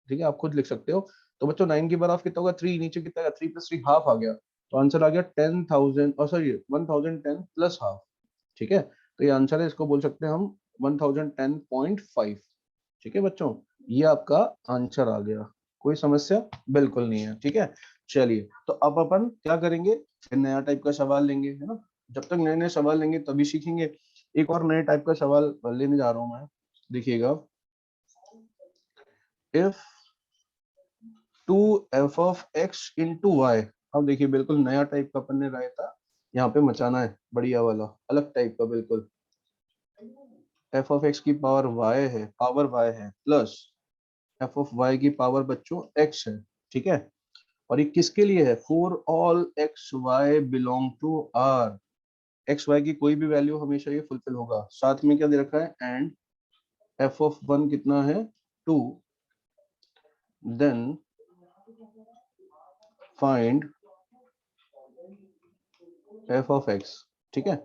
ठीक है आप खुद लिख सकते हो। तो बच्चों 9 की पावर हाफ कितना होगा 3, नीचे कितना आएगा 3 प्लस 3 हाफ आ गया, तो आंसर आ गया 10,000 और सॉरी 1010 प्लस हाफ। ठीक है, तो ये आंसर है, इसको बोल सकते हैं हम 1010.5। ठीक है बच्चों, ये आपका आंसर आ गया, कोई समस्या बिल्कुल नहीं है। ठीक है, चलिए तो अब अपन क्या करेंगे, फिर नया टाइप का सवाल लेंगे, है ना। जब तक नए नए सवाल लेंगे तभी सीखेंगे। एक और नए टाइप का सवाल लेने जा रहा हूं मैं, देखिएगा। If 2f of x into Y, अब देखिए बिल्कुल नया टाइप का अपन ने लाया था, यहाँ पे मचाना है, बढ़िया वाला अलग टाइप का बिल्कुल। f ऑफ x की पावर y है, पावर y है, प्लस f ऑफ y की पावर बच्चों x है। ठीक है, और ये किसके लिए है, for all X Y belong to R, X Y की कोई भी वैल्यू हमेशा ये फुलफिल होगा। साथ में क्या दे रखा है, एंड f ऑफ 1 कितना है 2, then find f of x। ठीक है,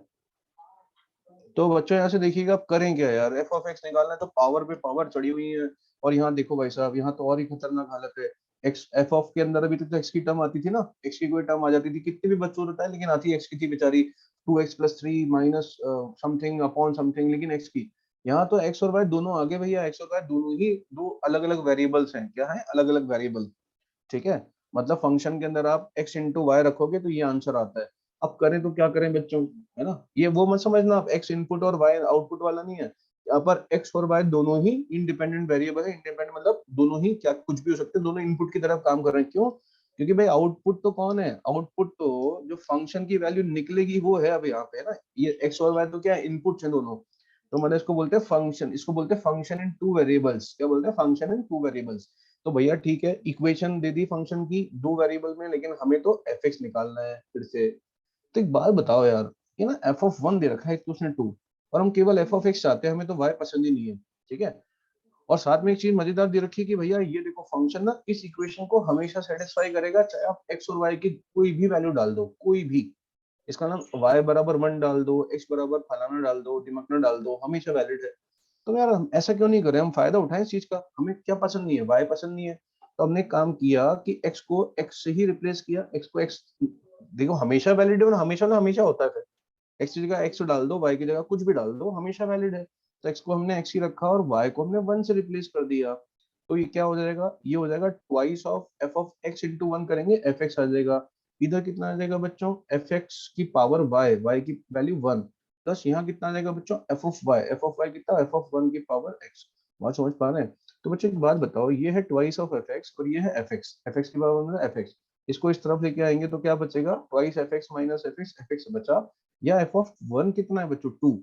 तो बच्चों यहाँ से देखिएगा आप करें क्या यार, f ऑफ x निकालना है तो पावर पे पावर चढ़ी हुई है, और यहाँ देखो भाई साहब यहाँ तो और ही खतरनाक हालत है। x f ऑफ के अंदर अभी तक तो x की टर्म आती थी ना, x की कोई टर्म आ जाती थी, कितने भी बच्चों होता है लेकिन आती x की थी बेचारी, 2x plus 3 minus something upon something, लेकिन x की। यहाँ तो x और y दोनों आगे भैया, x और y दोनों ही दो अलग अलग वेरिएबल्स हैं, क्या है, अलग अलग वेरिएबल। ठीक है, मतलब फंक्शन के अंदर आप x इंटू वाई रखोगे तो ये आंसर आता है। अब करें तो क्या करें बच्चों, है ना, ये वो मत समझना आप x इनपुट और y आउटपुट वाला नहीं है। यहाँ पर x और y दोनों ही इंडिपेंडेंट वेरिएबल है, इंडिपेंडेंट मतलब दोनों ही क्या कुछ भी हो सकते हैं, दोनों इनपुट की तरफ काम कर रहे हैं। क्यों, क्योंकि भाई आउटपुट तो कौन है, आउटपुट तो जो फंक्शन की वैल्यू निकलेगी वो है अब यहाँ पे, है ना, ये x और y तो क्या इनपुट है दोनों। तो मतलब इसको बोलते हैं फंक्शन, इसको बोलते हैं फंक्शन इन टू वेरिएबल्स, क्या बोलते हैं, फंक्शन इन टू वेरिएबल्स। तो भैया ठीक है, इक्वेशन दे दी फंक्शन की दो वेरिएबल में, लेकिन हमें तो एफ एक्स निकालना है फिर से। तो एक बात बताओ यार, ये ना एफ ऑफ 1 दे रखा है, एक तो उसने 2, और हम केवल एफ ऑफ एक्स चाहते हैं, हमें तो वाई पसंद ही नहीं है। ठीक है, और साथ में एक चीज मजेदार दे रखी है कि भैया ये देखो फंक्शन ना इस इक्वेशन को हमेशा सेटिस्फाई करेगा, चाहे आप एक्स और वाई की कोई भी वैल्यू डाल दो, कोई भी। इसका नाम y बराबर 1 डाल दो, x बराबर फलाना डाल दो, ढिमकना डाल दो, हमेशा वैलिड है। तो यार हम ऐसा क्यों नहीं करें, हम फायदा उठाएं इस चीज का, हमें क्या पसंद नहीं है, y पसंद नहीं है, तो हमने काम किया कि x को x से ही रिप्लेस किया, x को x, देखो हमेशा वैलिड है ना, हमेशा ना हमेशा होता है, फिर x की जगह x डाल दो, y की जगह कुछ भी डाल दो, हमेशा वैलिड है। तो x को हमने x ही रखा और y को हमने 1 से रिप्लेस कर दिया, तो ये क्या हो जाएगा, ये हो जाएगा twice of f of x into 1 करेंगे, एफ एक्स आ जाएगा। इधर कितना आ जाएगा बच्चों, एफ एक्स की पावर y की वैल्यू 1, प्लस यहाँ कितना आ जाएगा बच्चों, एफ ऑफ y कितना, एफ ऑफ 1 की पावर x। बात समझ पा रहे हैं। तो बच्चों एक बात बताओ, ये है ट्वाइस ऑफ एफ एक्स और ये है एफ एक्स की पावर मतलब एफ एक्स, इसको इस तरफ लेके आएंगे तो क्या बचेगा, twice F X minus F x बचा, या एफ ऑफ 1 कितना है बच्चों 2,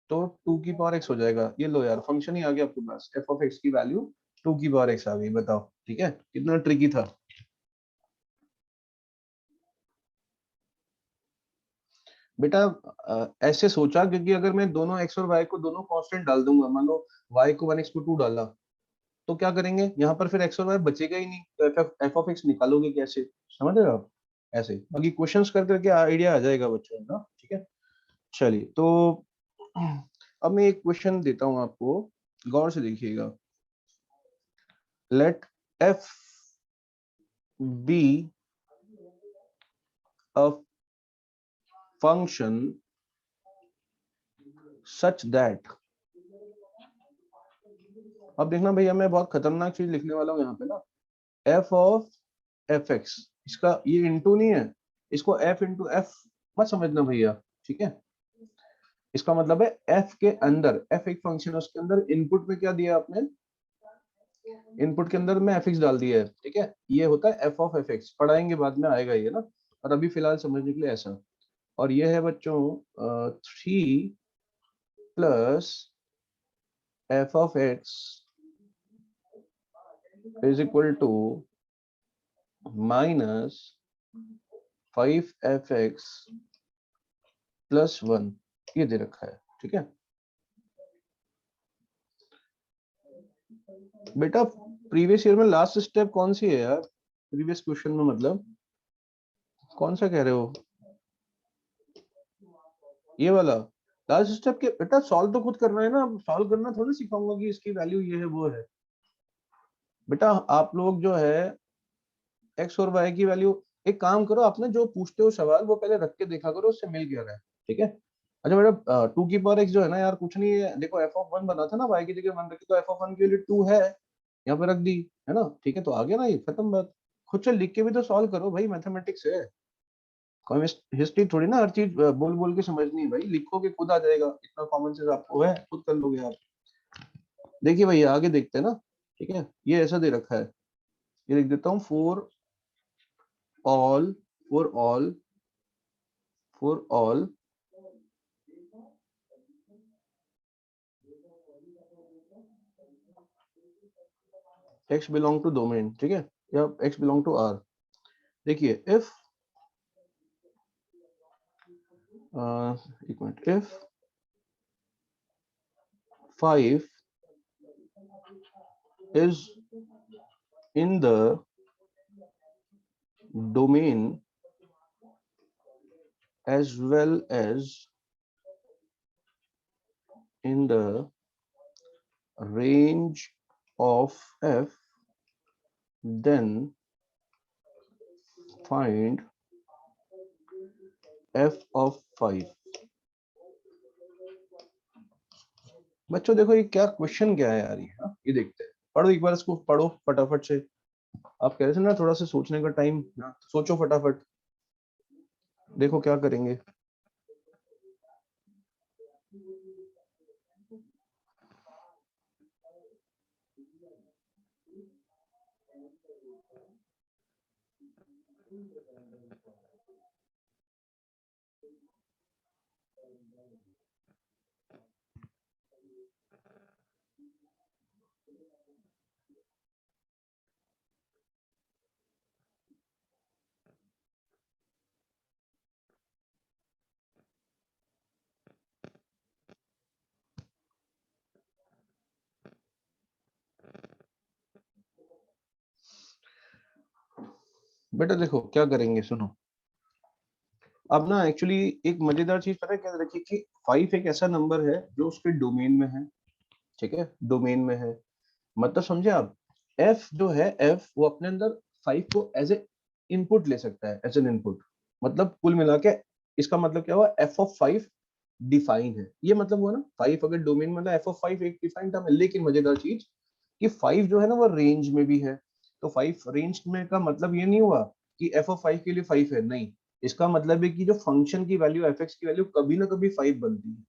तो 2 की पावर x हो जाएगा। ये लो यार फंक्शन ही आ गया आपके पास, एफ ऑफ एक्स की वैल्यू 2 की पावर x आ गई, बताओ ठीक है कितना ट्रिकी था। बेटा ऐसे सोचा, क्योंकि अगर मैं दोनों x और y को दोनों कांस्टेंट डाल दूंगा, मान लो y को 1 x को 2 डाला, तो क्या करेंगे यहाँ पर, फिर x और y बचेगा ही नहीं, तो एफ ऑफ एक्स निकालोगे कैसे, समझ रहे हो आप, ऐसे बाकी क्वेश्चंस कर करके आइडिया आ जाएगा बच्चों ना। ठीक है, चलिए तो अब मैं एक क्वेश्चन देता हूँ आपको, गौर से देखिएगा। Let f be a function such that, अब देखना भैया मैं बहुत खतरनाक चीज लिखने वाला हूँ यहाँ पे ना, f ऑफ एफ एक्स, इसका ये इंटू नहीं है, इसको f इंटू एफ मत समझना भैया। ठीक है, इसका मतलब है f के अंदर, f एक फंक्शन है उसके अंदर इनपुट में क्या दिया आपने, इनपुट के अंदर में एफ एक्स डाल दिया है। ठीक है, ये होता है एफ ऑफ एफ एक्स, पढ़ाएंगे बाद में आएगा ये ना, और अभी फिलहाल समझने के लिए ऐसा। और ये है बच्चों 3 plus F of X is equal to minus 5 F X plus 1। ये दे रखा है, ठीक है बेटा। प्रीवियस ईयर में लास्ट स्टेप कौन सी है यार, प्रीवियस क्वेश्चन में मतलब कौन सा कह रहे हो, ये वाला लास्ट स्टेप के बेटा। सॉल्व तो खुद करना है ना, सॉल्व करना थोड़ा सिखाऊंगा कि इसकी वैल्यू ये है वो है। बेटा आप लोग जो है एक्स और वाई की वैल्यू, एक काम करो आपने जो पूछते हो सवाल वो पहले रख के देखा करो उससे मिल क्या रहा है, ठीक है। अच्छा बेटा 2 की पावर x जो है ना यार कुछ नहीं है, देखो f(1) बना था ना, y की जगह 1 रखी तो f(1) की वैल्यू 2 है, यहाँ पे रख दी है ना, ठीक है। तो आ गया ना, ये खत्म बात। खुद से लिख के भी तो सॉल्व करो भाई, मैथमेटिक्स है, कोई हिस्ट्री थोड़ी ना हर चीज बोल बोल के समझनी है भाई, लिखोगे खुद आ जाएगा, इतना कॉमन सेंस आपको है, खुद कर लोगे आप। देखिए भैया आगे देखते हैं ना, ठीक है। ये ऐसा दे रखा है, ये लिख देता हूँ all for all for all x belong to domain, ठीक है, या x belong to R। देखिए if एक minute, if 5 is in the domain as well as in the range of f, then find f of 5। बच्चों देखो ये क्या question क्या है यार, ये देखते हैं, पढ़ो एक बार इसको, पढ़ो फटाफट से। आप कह रहे थे ना थोड़ा सा सोचने का टाइम, सोचो फटाफट, देखो क्या करेंगे। बेटा देखो क्या करेंगे, सुनो। अब ना एक्चुअली एक मजेदार चीज पता है क्या रखिए कि 5 एक ऐसा नंबर है जो उसके डोमेन में है, ठीक है, डोमेन में है। मतलब समझे आप, f जो है f वो अपने अंदर 5 को एज ए इनपुट ले सकता है, एज एन इनपुट। मतलब कुल मिला के इसका मतलब क्या हुआ, f ऑफ 5 डिफाइन है, ये मतलब हुआ ना। 5 अगर डोमेन मतलब f ऑफ 5 एक डिफाइन टर्म है, लेकिन मजेदार चीज कि 5 जो है ना वो रेंज में भी है। तो 5 रेंज में का मतलब ये नहीं हुआ कि f ऑफ 5 के लिए 5 है, नहीं। इसका मतलब है कि जो फंक्शन की वैल्यू f(x) की वैल्यू कभी ना कभी 5 बनती है।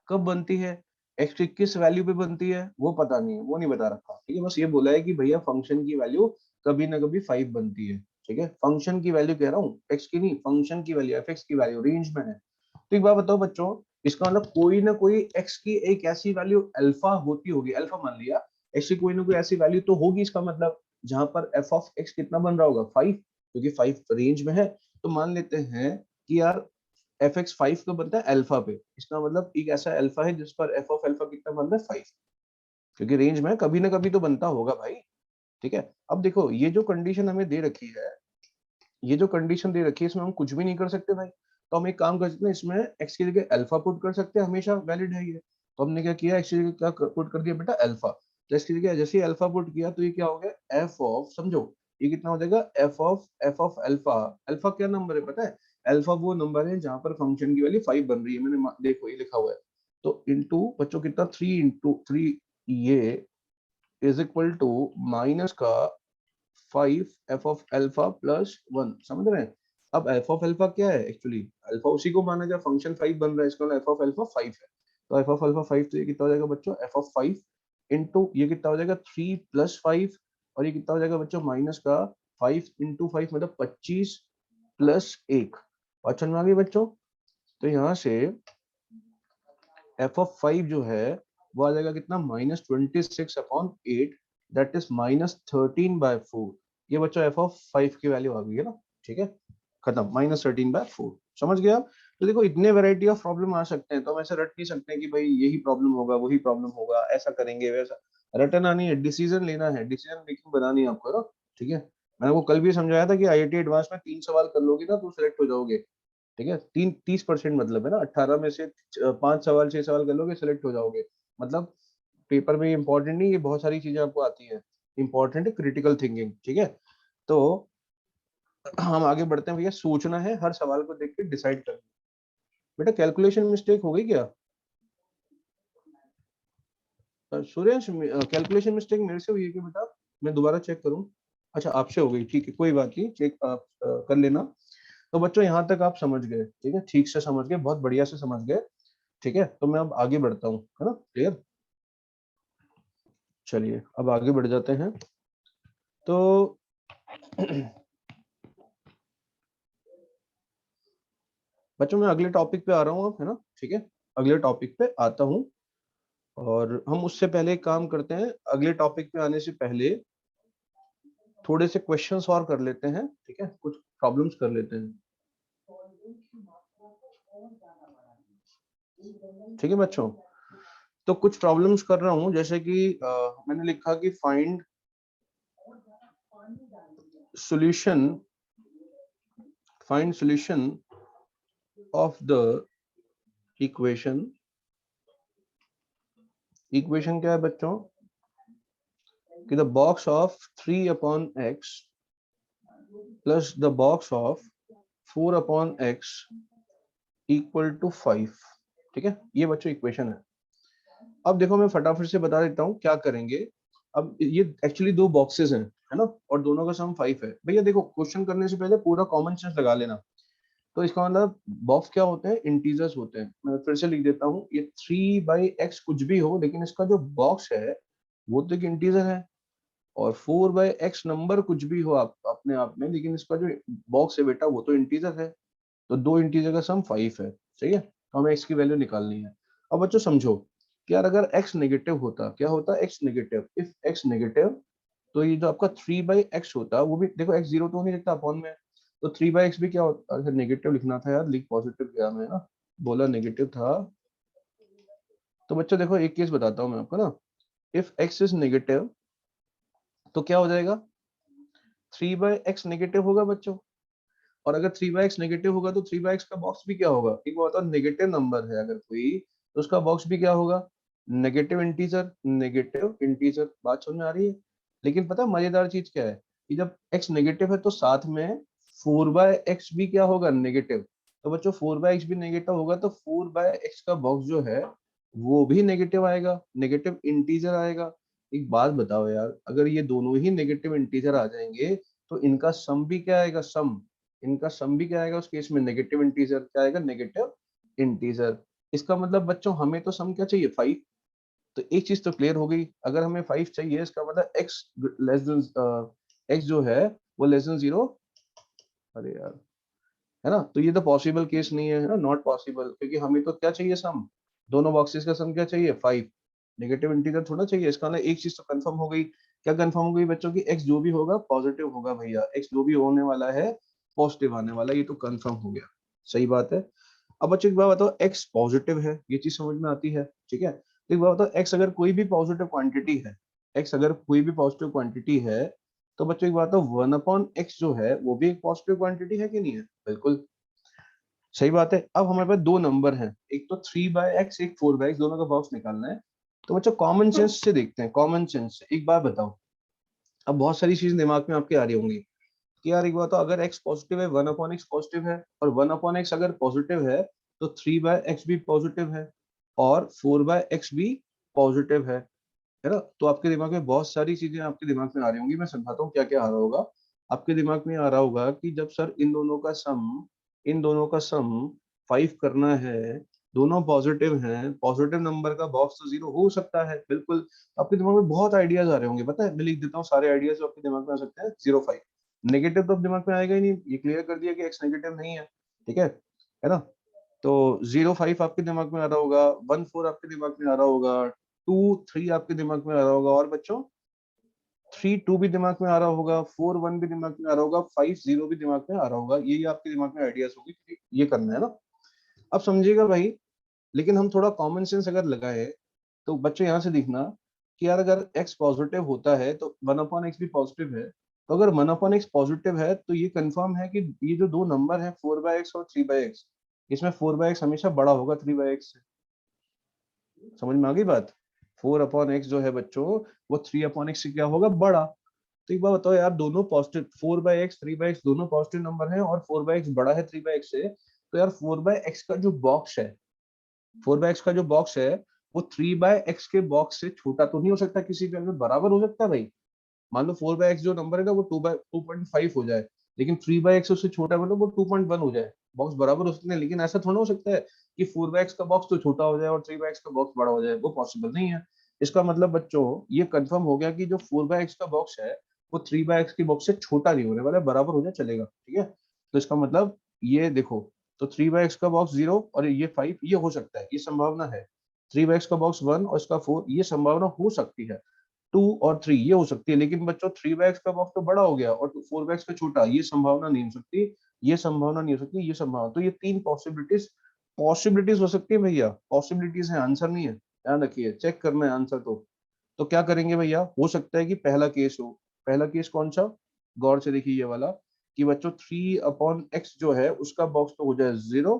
कब बनती है, x की किस वैल्यू पे बनती है वो पता नहीं है, वो नहीं बता रखा, ठीक है। बस ये बोला है कि भैया फंक्शन की वैल्यू कभी ना कभी 5 बनती है, ठीक है। फंक्शन की वैल्यू कह रहा हूँ, x की नहीं, फंक्शन की वैल्यू f(x) की वैल्यू रेंज में है। तो एक बात बताओ बच्चों, इसका मतलब कोई ना कोई x की एक ऐसी वैल्यू अल्फा होती होगी, अल्फा मान लिया, x की कोई ना कोई ऐसी वैल्यू तो होगी, इसका मतलब जहां पर f ऑफ x कितना बन रहा होगा, 5, क्योंकि 5 रेंज में है। तो मान लेते हैं कि यार fx 5 का बनता है अल्फा पे, इसका मतलब एक ऐसा अल्फा है जिस पर f ऑफ अल्फा कितना बन रहा है, 5, क्योंकि रेंज में कभी ना कभी तो बनता होगा भाई, ठीक है। अब देखो ये जो कंडीशन हमें दे रखी है, ये जो कंडीशन दे रखी है इसमें हम कुछ भी नहीं कर सकते भाई। तो हम एक काम कर सकते हैं, इसमें x की जगह अल्फा पुट कर सकते हैं, हमेशा वैलिड है ये। तो हमने क्या किया, x की जगह क्या पुट कर दिया बेटा, अल्फा। तो इसकी जगह जैसे ही अल्फा पुट किया तो ये क्या हो गया, f ऑफ, समझो ये कितना हो जाएगा, f ऑफ अल्फा। अल्फा क्या नंबर है पता है, अल्फा वो नंबर है जहां पर फंक्शन की वैल्यू 5 बन रही है, मैंने देखो ये लिखा हुआ है। तो इंटू बच्चों कितना, 3 × 3, ये इज इक्वल टू माइनस का 5 f ऑफ अल्फा प्लस 1, समझ रहे हैं। अब f ऑफ अल्फा क्या है, एक्चुअली अल्फा उसी को माना जाए, फंक्शन 5 बन रहा है, इसका f ऑफ अल्फा 5 है। तो f ऑफ अल्फा 5, तो ये कितना हो जाएगा बच्चों, f ऑफ 5 इंटू ये कितना हो जाएगा 3 + 5, और ये कितना हो जाएगा बच्चों, माइनस का 5 × 5 मतलब 25 + 1। बात समझ में आ गई बच्चों। तो यहाँ से f ऑफ 5 जो है वो आ जाएगा कितना, -26/8, दैट इज -13/4। ये बच्चों f ऑफ 5 की वैल्यू आ गई है ना, ठीक है, खत्म, -13/4, समझ गए आप। तो देखो इतने वैरायटी ऑफ प्रॉब्लम आ सकते हैं, तो हम ऐसे रट नहीं सकते कि भाई यही प्रॉब्लम होगा वही प्रॉब्लम होगा, ऐसा करेंगे वैसा। रटना नहीं है, डिसीजन लेना है, डिसीजन मेकिंग बनानी है आपको ना। ठीक है, मैंने वो कल भी समझाया था कि IIT एडवांस में 3 सवाल कर लोगे ना तो सिलेक्ट हो जाओगे। ठीक है, 30% मतलब है ना, 18 में से 5 सवाल 6 सवाल कर लोगे सिलेक्ट हो जाओगे। मतलब पेपर में इंपॉर्टेंट नहीं, ये बहुत सारी चीजें आपको आती है, इंपॉर्टेंट है क्रिटिकल थिंकिंग। ठीक है, तो हम आगे बढ़ते हैं भैया। सोचना है, हर सवाल को देख के डिसाइड करना। बेटा कैलकुलेशन मिस्टेक हो गई क्या? सूर्यंश, कैलकुलेशन मिस्टेक मेरे से हुई है क्या बेटा? मैं दोबारा चेक करूं? अच्छा आपसे हो गई, ठीक है कोई बात नहीं, चेक आप कर लेना। तो बच्चों यहाँ तक आप समझ गए, ठीक है, ठीक से समझ गए, बहुत बढ़िया से समझ गए। ठीक है, तो मैं अब आगे बढ़ता हूँ, है ना, क्लियर? चलिए अब आगे बढ़ जाते हैं। तो बच्चों मैं अगले टॉपिक पे आ रहा हूँ अब, है ना, ठीक है, अगले टॉपिक पे आता हूँ। और हम उससे पहले एक काम करते हैं, अगले टॉपिक पे आने से पहले थोड़े से क्वेश्चंस और कर लेते हैं, ठीक है, कुछ प्रॉब्लम्स कर लेते हैं। ठीक है बच्चों, तो कुछ प्रॉब्लम्स कर रहा हूँ, जैसे कि मैंने लिखा कि find solution, find solution of the equation. Equation क्या है बच्चों? कि the box of 3/x plus the box of 4/x equal to 5। ठीक है, ये बच्चों इक्वेशन है। अब देखो मैं फटाफट से बता देता हूँ क्या करेंगे। अब ये एक्चुअली दो बॉक्सेस हैं, है ना, और दोनों का सम 5 है। भैया देखो क्वेश्चन करने से पहले पूरा कॉमन सेंस लगा लेना। तो इसका मतलब बॉक्स क्या होते हैं? इंटीजर्स होते हैं। मैं फिर से लिख देता हूँ, ये 3/x कुछ भी हो, लेकिन इसका जो बॉक्स है वो तो एक इंटीजर है। और 4/x नंबर कुछ भी हो आप अपने आप में, लेकिन इसका जो बॉक्स है बेटा वो तो इंटीजर है। तो दो इंटीजर का सम 5 है, सही है, तो हमें x की वैल्यू निकालनी है। अब बच्चों समझो कि यार अगर x नेगेटिव होता, क्या होता? x negative, if x negative, तो ये जो आपका 3/x होता, वो भी देखो x जीरो तो नहीं लिखता अपॉन में, तो 3/x भी क्या होता? अच्छा नेगेटिव लिखना था यार, लिख पॉजिटिव किया मैं ना, बोला नेगेटिव था। तो बच्चों देखो एक केस बताता हूँ मैं आपको ना, इफ x इज नेगेटिव तो क्या हो जाएगा? 3/x नेगेटिव होगा बच्चों। और अगर 3/x नेगेटिव होगा तो 3/x का बॉक्स भी क्या होगा? एक बात बताओ, नेगेटिव नंबर है अगर कोई, तो उसका बॉक्स भी क्या होगा? Negative integer, negative integer. बात समझ में आ रही है? लेकिन पता है मजेदार चीज क्या है, कि जब x नेगेटिव है तो साथ में 4/x भी क्या होगा? नेगेटिव। तो बच्चों 4/x भी नेगेटिव होगा तो 4/x का बॉक्स जो है वो भी नेगेटिव आएगा, नेगेटिव इंटीजर आएगा। एक बात बताओ यार, अगर ये दोनों ही नेगेटिव इंटीजर आ जाएंगे तो इनका सम भी क्या आएगा? सम, इनका सम भी क्या आएगा उस केस में? नेगेटिव इंटीजर क्या आएगा? Negative integer. इसका मतलब बच्चों हमें तो सम क्या चाहिए? 5। तो एक चीज तो क्लियर हो गई, अगर हमें 5 चाहिए इसका मतलब x लेस देन, x जो है वो लेस देन 0। अरे यार, है ना, तो ये तो पॉसिबल केस नहीं है ना, नॉट पॉसिबल, क्योंकि हमें तो क्या चाहिए? सम। दोनों बॉक्सेस का सम क्या चाहिए? 5। नेगेटिव इंटीजर थोड़ा चाहिए। इसका मतलब एक चीज तो कंफर्म हो गई। क्या कंफर्म हो गई बच्चों की? x जो भी होगा पॉजिटिव होगा भैया, x जो भी होने वाला है पॉजिटिव आने वाला है, ये तो कंफर्म हो गया। सही बात है। अब बच्चों एक बात बताओ, x पॉजिटिव है, ये चीज समझ में आती है, ठीक है। तो एक बात बताओ, x अगर कोई भी पॉजिटिव क्वांटिटी है, x अगर कोई भी पॉजिटिव क्वांटिटी है, तो बच्चों एक बात बताओ 1/x जो है वो भी एक पॉजिटिव क्वांटिटी है कि नहीं है? बिल्कुल सही बात है। अब हमारे पास दो नंबर हैं, एक तो 3/x, एक 4/x, दोनों का बॉक्स निकालना है। तो बच्चों कॉमन सेंस से देखते हैं, कॉमन सेंस से एक बात बताओ। अब बहुत सारी चीजें दिमाग में आपके आ रही होंगी कि यार एक बात तो, अगर x पॉजिटिव है 1/x पॉजिटिव है, और 1/x अगर पॉजिटिव है तो 3/x भी पॉजिटिव है, और 4/x भी पॉजिटिव है ना। तो आपके दिमाग में बहुत सारी चीजें आपके दिमाग में आ रही होंगी, मैं समझाता हूँ क्या क्या आ रहा होगा। आपके दिमाग में आ रहा होगा कि जब सर इन दोनों का सम, इन दोनों का सम 5 करना है, दोनों पॉजिटिव हैं, पॉजिटिव नंबर का बॉक्स तो 0 हो सकता है, बिल्कुल। आपके दिमाग में बहुत आइडियाज आ रहे होंगे, पता है, मैं लिख देता हूँ सारे आइडियाज जो आपके दिमाग में आ सकते हैं। 0 5 नेगेटिव तो अब दिमाग में आएगा ही नहीं, ये क्लियर कर दिया कि एक्स नेगेटिव नहीं है, ठीक है ना। तो 0 5 आपके दिमाग में आ रहा होगा, 1 4 आपके दिमाग में आ रहा होगा, 2 3 आपके दिमाग में आ रहा होगा, और बच्चों 3 2 भी दिमाग में आ रहा होगा, 4 1 भी दिमाग में आ रहा होगा, 5 0 भी दिमाग में आ रहा होगा। ये आपके दिमाग में आइडियाज होंगे कि ये करना है ना। अब समझिएगा भाई, लेकिन हम थोड़ा कॉमन सेंस अगर लगाए तो बच्चों यहाँ से दिखना कि यार अगर x पॉजिटिव होता है तो 1/x भी पॉजिटिव है, तो अगर 1/x पॉजिटिव है तो ये कंफर्म है कि ये जो दो नंबर है 4/x और 3/x, इसमें 4/x हमेशा बड़ा होगा 3/x से। समझ में आ गई बात? 4/x जो है बच्चों वो 3/x से क्या होगा, बड़ा। तो एक बात बताओ यार, दोनों पॉजिटिव 4/x 3/x दोनों पॉजिटिव नंबर है और 4/x बड़ा है 3/x से, तो यार 4/x का जो बॉक्स है, 4/x का जो बॉक्स है वो 3/x के बॉक्स से छोटा तो नहीं हो सकता, किसी भी अंदर बराबर हो सकता है भाई। मान लो 4/x जो नंबर है ना वो 2/2.5 हो जाए, लेकिन 3/x उससे छोटा मतलब वो 2.1 हो जाए, बॉक्स बराबर हो सकते हैं। लेकिन ऐसा थोड़ा हो सकता है कि 4/x का बॉक्स तो छोटा हो जाए और 3/x का बॉक्स बड़ा हो जाए, वो पॉसिबल नहीं है। इसका मतलब बच्चों ये कंफर्म हो गया कि जो 4/x का बॉक्स है वो 3/x के बॉक्स से छोटा नहीं होने वाला, बराबर हो जाए चलेगा, ठीक है। तो इसका मतलब ये देखो, तो 3/x का बॉक्स 0 और ये 5 ये हो सकता है, ये संभावना है। 3/x का बॉक्स 1 और इसका 4 ये संभावना हो सकती है। 2 और 3 ये हो सकती है, लेकिन बच्चों 3/x का बॉक्स तो बड़ा हो गया और 4/x का छोटा, ये संभावना नहीं हो सकती, ये संभावना नहीं हो सकती, ये संभावना। तो ये तीन पॉसिबिलिटीज पॉसिबिलिटीज हो सकती है भैया, पॉसिबिलिटीज है, आंसर नहीं है, ध्यान रखिए, चेक करना है आंसर। तो क्या करेंगे भैया, हो सकता है कि पहला केस हो। पहला केस कौन सा, गौर से देखिए ये वाला, कि बच्चों 3/x जो है उसका बॉक्स तो हो जाए 0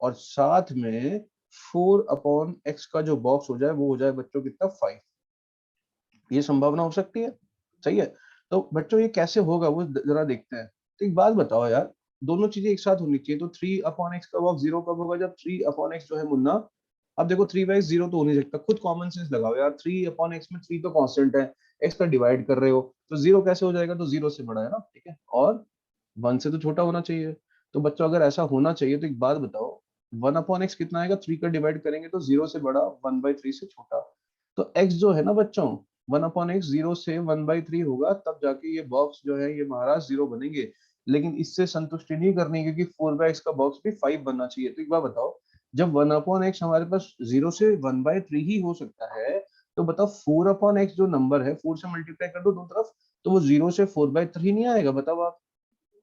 और साथ में 4/x का जो बॉक्स हो जाए वो हो जाए बच्चों कितना, 5। ये संभावना हो सकती है, सही है। तो बच्चों ये कैसे होगा वो जरा देखते हैं। तो एक बात बताओ यार, दोनों चीजें एक साथ होनी चाहिए। तो 3/x का वर्ग 0 कब होगा, जब 3/x जो है मुन्ना, अब देखो 3/x 0 तो हो नहीं सकता, खुद कॉमन सेंस लगाओ यार, 3/x में 3 तो कांस्टेंट है, x का डिवाइड कर रहे हो तो 0 कैसे हो जाएगा, तो 0 से बड़ा है ना, ठीक है, और 1 से तो छोटा होना चाहिए। तो बच्चों अगर ऐसा होना चाहिए तो एक बात बताओ, 1/x कितना आएगा, 3 का डिवाइड करेंगे तो 0 से बड़ा, 1/3 से छोटा। तो x जो है ना बच्चों, 1/x 0 से 1/3 होगा, तब जाके ये बॉक्स जो है ये महाराज 0 बनेंगे। लेकिन इससे संतुष्टि नहीं करनी, क्योंकि 4/x का बॉक्स भी 5 बनना चाहिए। तो एक बात बताओ, जब 1/x हमारे पास 0 से 1/3 ही हो सकता है, तो बताओ 4/x जो नंबर है 4 से मल्टीप्लाई कर दो दोनों तरफ, तो वो 0 से 4/3 नहीं आएगा, बताओ आप,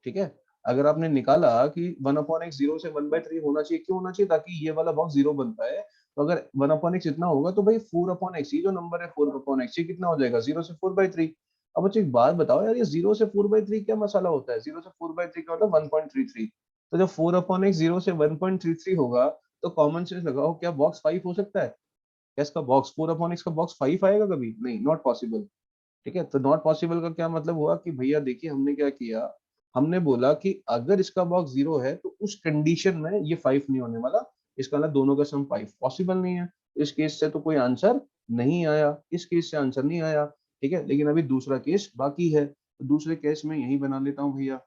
ठीक है। अगर आपने निकाला कि 1/x 0 से 1/3 होना चाहिए, क्यों होना चाहिए, ताकि ये वाला बॉक्स 0 बन पाए। तो अगर 1/x इतना होगा तो भाई 4/x, ये जो नंबर है 4/x ये कितना हो जाएगा, 0 से 4/3। अब बच्चों एक बात बताओ यार, ये 0 से 4/3 क्या मसाला होता है, 0 से 4/3 का मतलब 1.33। तो जब 4/x 0 से 1.33 होगा, तो कॉमन सेंस लगाओ, क्या बॉक्स 5 हो सकता है, क्या इसका बॉक्स 4/x का बॉक्स 5 आएगा कभी, नहीं, नॉट पॉसिबल, ठीक है। तो नॉट पॉसिबल का क्या मतलब हुआ कि भैया देखिए हमने क्या किया, हमने बोला कि अगर इसका बॉक्स 0 है तो उस कंडीशन में ये 5 नहीं होने वाला, इसका मतलब दोनों का सम 5 पॉसिबल नहीं है। इस केस से तो कोई आंसर नहीं आया, इस केस से आंसर नहीं आया, ठीक है। लेकिन अभी दूसरा केस बाकी है, तो दूसरे केस में यही बना लेता हूँ भैया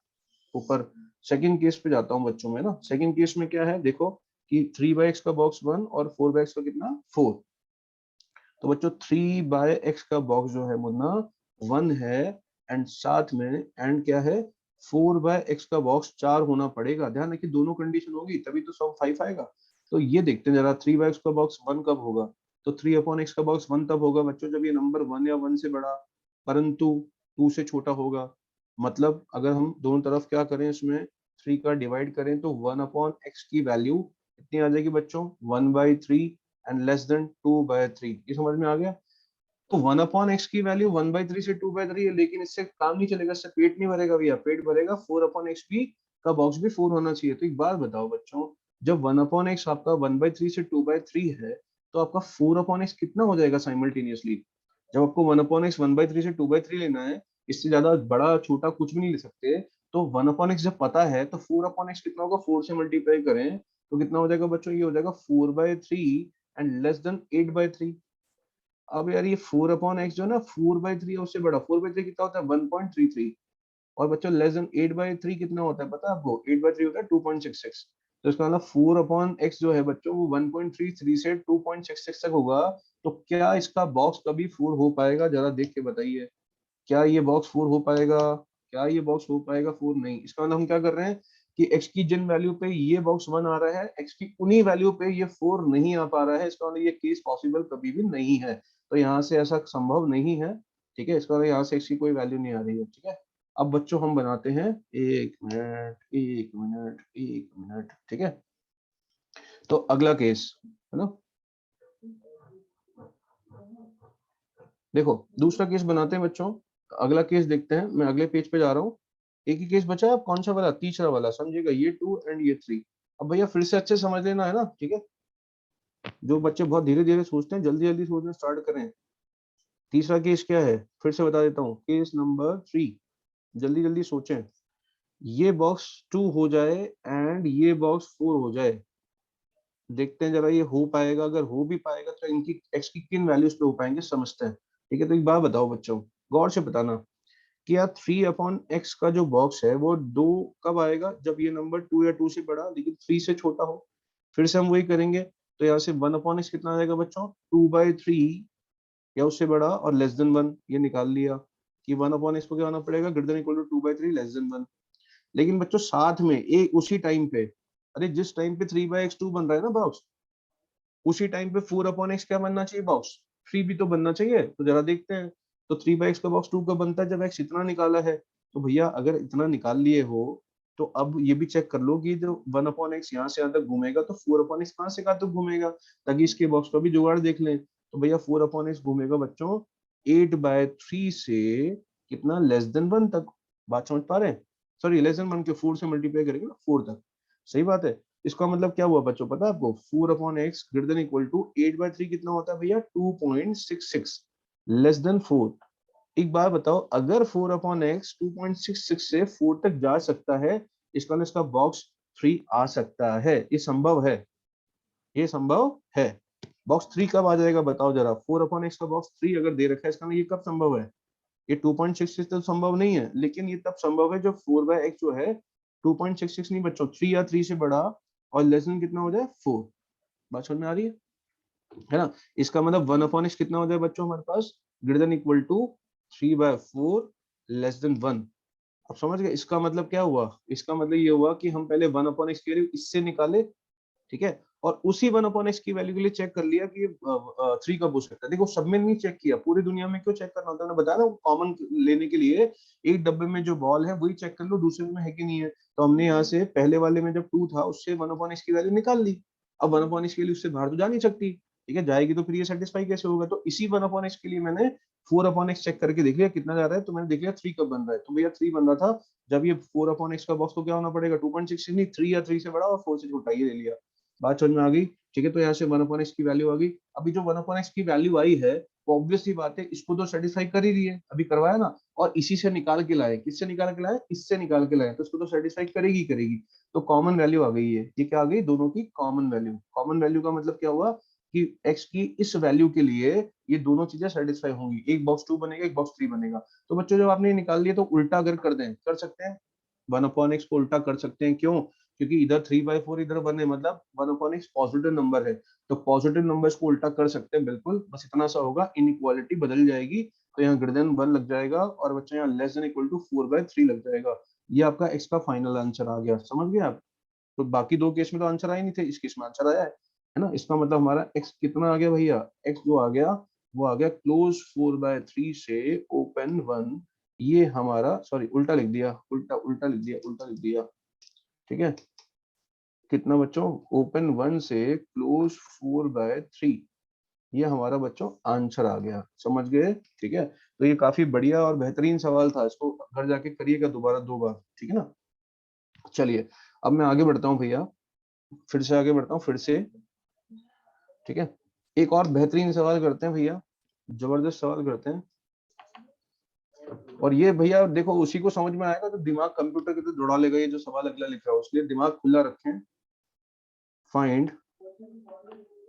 ऊपर। सेकंड केस पे जाता हूँ बच्चों में ना, सेकंड केस में क्या है देखो, कि 3/x का बॉक्स 1 और 4/x का कितना 4। तो बच्चों 3/x का बॉक्स जो है मुन्ना 1 है, एंड साथ में एंड क्या है, 4/x का बॉक्स 4 होना पड़ेगा। ध्यान रखिए दोनों कंडीशन होगी तभी तो सब 5 आएगा। तो ये देखते हैं जरा, 3/x का बॉक्स 1 कब होगा, तो 3/x का बॉक्स 1 तब होगा बच्चों जब ये नंबर 1 या 1 से बड़ा परंतु 2 से छोटा होगा। मतलब अगर हम दोनों तरफ क्या करें, इसमें 3 का डिवाइड करें तो 1/x की वैल्यू कितनी आ जाएगी बच्चों, 1/3 एंड लेस देन 2/3। ये समझ में आ गया। तो 1/x की वैल्यू 1/3 से 2/3 है, लेकिन इससे काम नहीं चलेगा, इससे पेट नहीं भरेगा भैया, पेट भरेगा 4/x भी का बॉक्स भी 4 होना चाहिए। तो एक बात बताओ बच्चों, जब 1/x आपका 1/3 से 2/3 है, तो आपका 4/x कितना हो जाएगा साइमल्टेनियसली। जब आपको 1/x 1/3 से 2/3 लेना है, इससे ज्यादा बड़ा छोटा कुछ भी नहीं ले सकते, तो 1/x जब पता है तो 4/x कितना होगा, 4 से मल्टीप्लाई करें तो कितना हो जाएगा बच्चों, ये हो जाएगा 4/3 एंड लेस देन 8/3। अब यार ये 4/x जो है ना 4/3 है, उससे बड़ा 4/3 कितना होता है 1.33, और बच्चों लेस देन 8/3 कितना होता है पता है आपको, 8/3 होता है 2.66। तो इसका मतलब 4/x जो है बच्चों वो 1.33 से 2.66 तक होगा। तो क्या इसका बॉक्स कभी 4 हो पाएगा, जरा देख के बताइए, क्या ये बॉक्स 4 हो पाएगा, क्या ये बॉक्स हो पाएगा 4, नहीं। इसका मतलब हम क्या कर रहे हैं कि x की जिन वैल्यू पे ये बॉक्स 1 आ रहा है, x की उन्हीं वैल्यू पे ये 4 नहीं आ पा रहा है, इसका मतलब ये केस पॉसिबल कभी भी नहीं है। तो यहाँ से ऐसा संभव नहीं है, ठीक है। इसका मतलब यहाँ से x की कोई वैल्यू नहीं आ रही है, ठीक है। अब बच्चों हम बनाते हैं, 1 मिनट 1 मिनट 1 मिनट, ठीक है। तो अगला केस है ना, देखो दूसरा केस बनाते हैं बच्चों, अगला केस देखते हैं, मैं अगले पेज पे जा रहा हूँ। एक ही केस बचा है, अब कौन सा वाला, तीसरा वाला, समझिएगा, ये 2 एंड ये 3। अब भैया फिर से अच्छे समझ लेना है ना, ठीक है, जो बच्चे बहुत धीरे धीरे सोचते हैं जल्दी जल्दी सोचना स्टार्ट करें। तीसरा केस क्या है, फिर से बता देता हूँ, केस नंबर 3, जल्दी जल्दी सोचें। ये बॉक्स 2 हो जाए एंड ये बॉक्स 4 हो जाए, देखते हैं जरा ये हो पाएगा, अगर हो भी पाएगा तो इनकी एक्स की किन वैल्यूज पे हो पाएंगे, समझते हैं। ठीक है, तो एक बात बताओ बच्चों, गौर से बताना कि यार 3/x का जो बॉक्स है वो 2 कब आएगा, जब ये नंबर 2 या 2 से बड़ा लेकिन 3 से छोटा हो। फिर से हम वही करेंगे, तो यहाँ से 1/x कितना आ जाएगा बच्चों, 2/3 या उससे बड़ा और लेस देन 1, ये निकाल लिया कि 1/x को क्या होना पड़ेगा, greater than equal to 2/3 less than 1। लेकिन बच्चों साथ में एक उसी टाइम पे, अरे जिस टाइम पे 3/x 2 बन रहा है ना बॉक्स, उसी टाइम पे 4/x क्या बनना चाहिए बॉक्स, 3 भी तो बनना चाहिए। तो जरा देखते हैं, तो 3/x का बॉक्स 2 कब बनता है, जब x इतना निकाला है। तो भैया अगर इतना निकाल लिए हो, तो अब ये भी चेक कर लो कि जो 1/x यहाँ से यहाँ तक घूमेगा, तो 4/x कहाँ से कहाँ तक घूमेगा, ताकि इसके बॉक्स का भी जुगाड़ देख लें। तो भैया 4/x घूमेगा बच्चों 8/3 से कितना, लेस देन 1 तक। बात समझ पा रहे हैं, सॉरी लेस देन 1 के 4 से मल्टीप्लाई करेंगे ना 4 तक, सही बात है। इसका मतलब क्या हुआ बच्चों, पता है आपको, 4/x greater than equal to 8/3 कितना होता है भैया, 2.66 लेस देन 4। एक बार बताओ, अगर 4/x 2.66 से 4 तक जा सकता है, इसका मतलब इसका बॉक्स 3 आ सकता है, ये संभव है, ये संभव है। बॉक्स 3 कब आ जाएगा बताओ जरा, 4/x का बॉक्स 3 अगर दे रखा है, इसका मतलब ये कब संभव है, ये 2.66 तो संभव नहीं है, लेकिन ये तब संभव है जब 4/x जो है 2.66 नहीं बच्चों, 3 या 3 से बड़ा और लेस देन कितना हो जाए, 4। बात समझ में आ रही है ना। इसका मतलब 1/x कितना हो जाए बच्चों हमारे पास, greater than equal to 3/4 less than 1। अब समझ गए इसका मतलब क्या हुआ, इसका मतलब ये हुआ कि हम पहले 1/x के लिए इससे निकाले, ठीक है, और उसी 1/x की वैल्यू के लिए चेक कर लिया कि 3 कब हो सकता है। देखो सब में नहीं चेक किया, पूरी दुनिया में क्यों चेक करना होता है, मैंने बताया ना, कॉमन लेने के लिए एक डब्बे में जो बॉल है वही चेक कर लो, दूसरे में है कि नहीं है। तो हमने यहाँ से पहले वाले में जब 2 था, उससे 1/x की वैल्यू निकाल ली। अब 1/x के लिए उससे बाहर तो जा नहीं सकती, ठीक है, जाएगी तो फिर ये सेटिस्फाई कैसे होगा, तो इसी 1/x के लिए मैंने 4/x चेक करके देख लिया कितना जा रहा है, तो मैंने देख लिया 3 कब बन रहा है, तो भैया 3 बन रहा था जब ये 4/x का बॉक्स को क्या होना पड़ेगा, 2.6 नहीं, 3 या 3 से बड़ा और 4 से छोटा, ये ले लिया। बात समझ में आ गई, ठीक है, तो यहाँ से 1/x की वैल्यू आ गई। अभी जो 1/x की वैल्यू आई है, वो ऑब्वियस सी बात है इसको तो सेटिस्फाई कर ही रही है, अभी करवाया ना, और इसी से निकाल के लाए, किससे निकाल के लाए, इससे निकाल के लाए, तो इसको तो सेटिस्फाई करेगी करेगी। तो कॉमन वैल्यू आ गई है, ये क्या आ गई, दोनों की कॉमन वैल्यू। कॉमन वैल्यू का मतलब क्या हुआ कि x की इस वैल्यू के लिए ये दोनों चीजें सेटिस्फाई होंगी, एक बॉक्स 2 बनेगा, एक बॉक्स 3 बनेगा। तो बच्चों जब आपने निकाल लिया, तो उल्टा अगर कर दें, कर सकते हैं, 1/x को उल्टा कर सकते हैं, क्यों, क्योंकि इधर 3/4 इधर 1 है, मतलब 1/x पॉजिटिव नंबर है, तो पॉजिटिव नंबर्स को उल्टा कर सकते हैं बिल्कुल, बस इतना सा होगा, इनइक्वालिटी बदल जाएगी, तो यहाँ ग्रेटर देन 1 लग जाएगा, और बच्चा यहाँ लेस देन इक्वल टू 4/3 लग जाएगा। ये आपका x का फाइनल आंसर आ गया, समझ गए आप। तो बाकी दो केस में तो आंसर आए नहीं थे, इस केस में आंसर आया है ना। इसका मतलब हमारा x कितना आ गया भैया, x जो आ गया वो आ गया क्लोज 4/3 से ओपन 1। ये हमारा, सॉरी उल्टा लिख दिया, उल्टा उल्टा लिख दिया, उल्टा लिख दिया, ठीक है, कितना बच्चों, ओपन 1 से क्लोज 4/3, ये हमारा बच्चों आंसर आ गया, समझ गए, ठीक है। तो ये काफी बढ़िया और बेहतरीन सवाल था, इसको घर जाके करिएगा दोबारा 2 बार, ठीक है ना। चलिए अब मैं आगे बढ़ता हूँ भैया, फिर से आगे बढ़ता हूँ, फिर से, ठीक है, एक और बेहतरीन सवाल करते हैं भैया, जबरदस्त सवाल करते हैं। और ये भैया देखो उसी को समझ में आएगा तो दिमाग कंप्यूटर के तो जुड़ा लेगा, ये जो सवाल अगला लिख रहा है, उसके लिए दिमाग खुला रखें। Find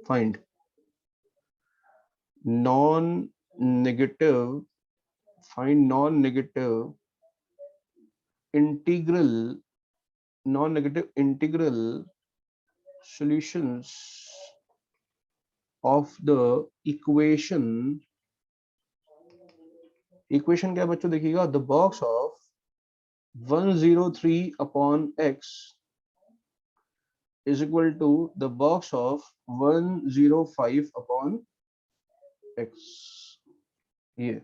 find non negative find non negative integral non negative integral solutions of the equation equation क्या है बच्चों, देखिएगा, the box of 103/x is equal to the box of 105/x। ये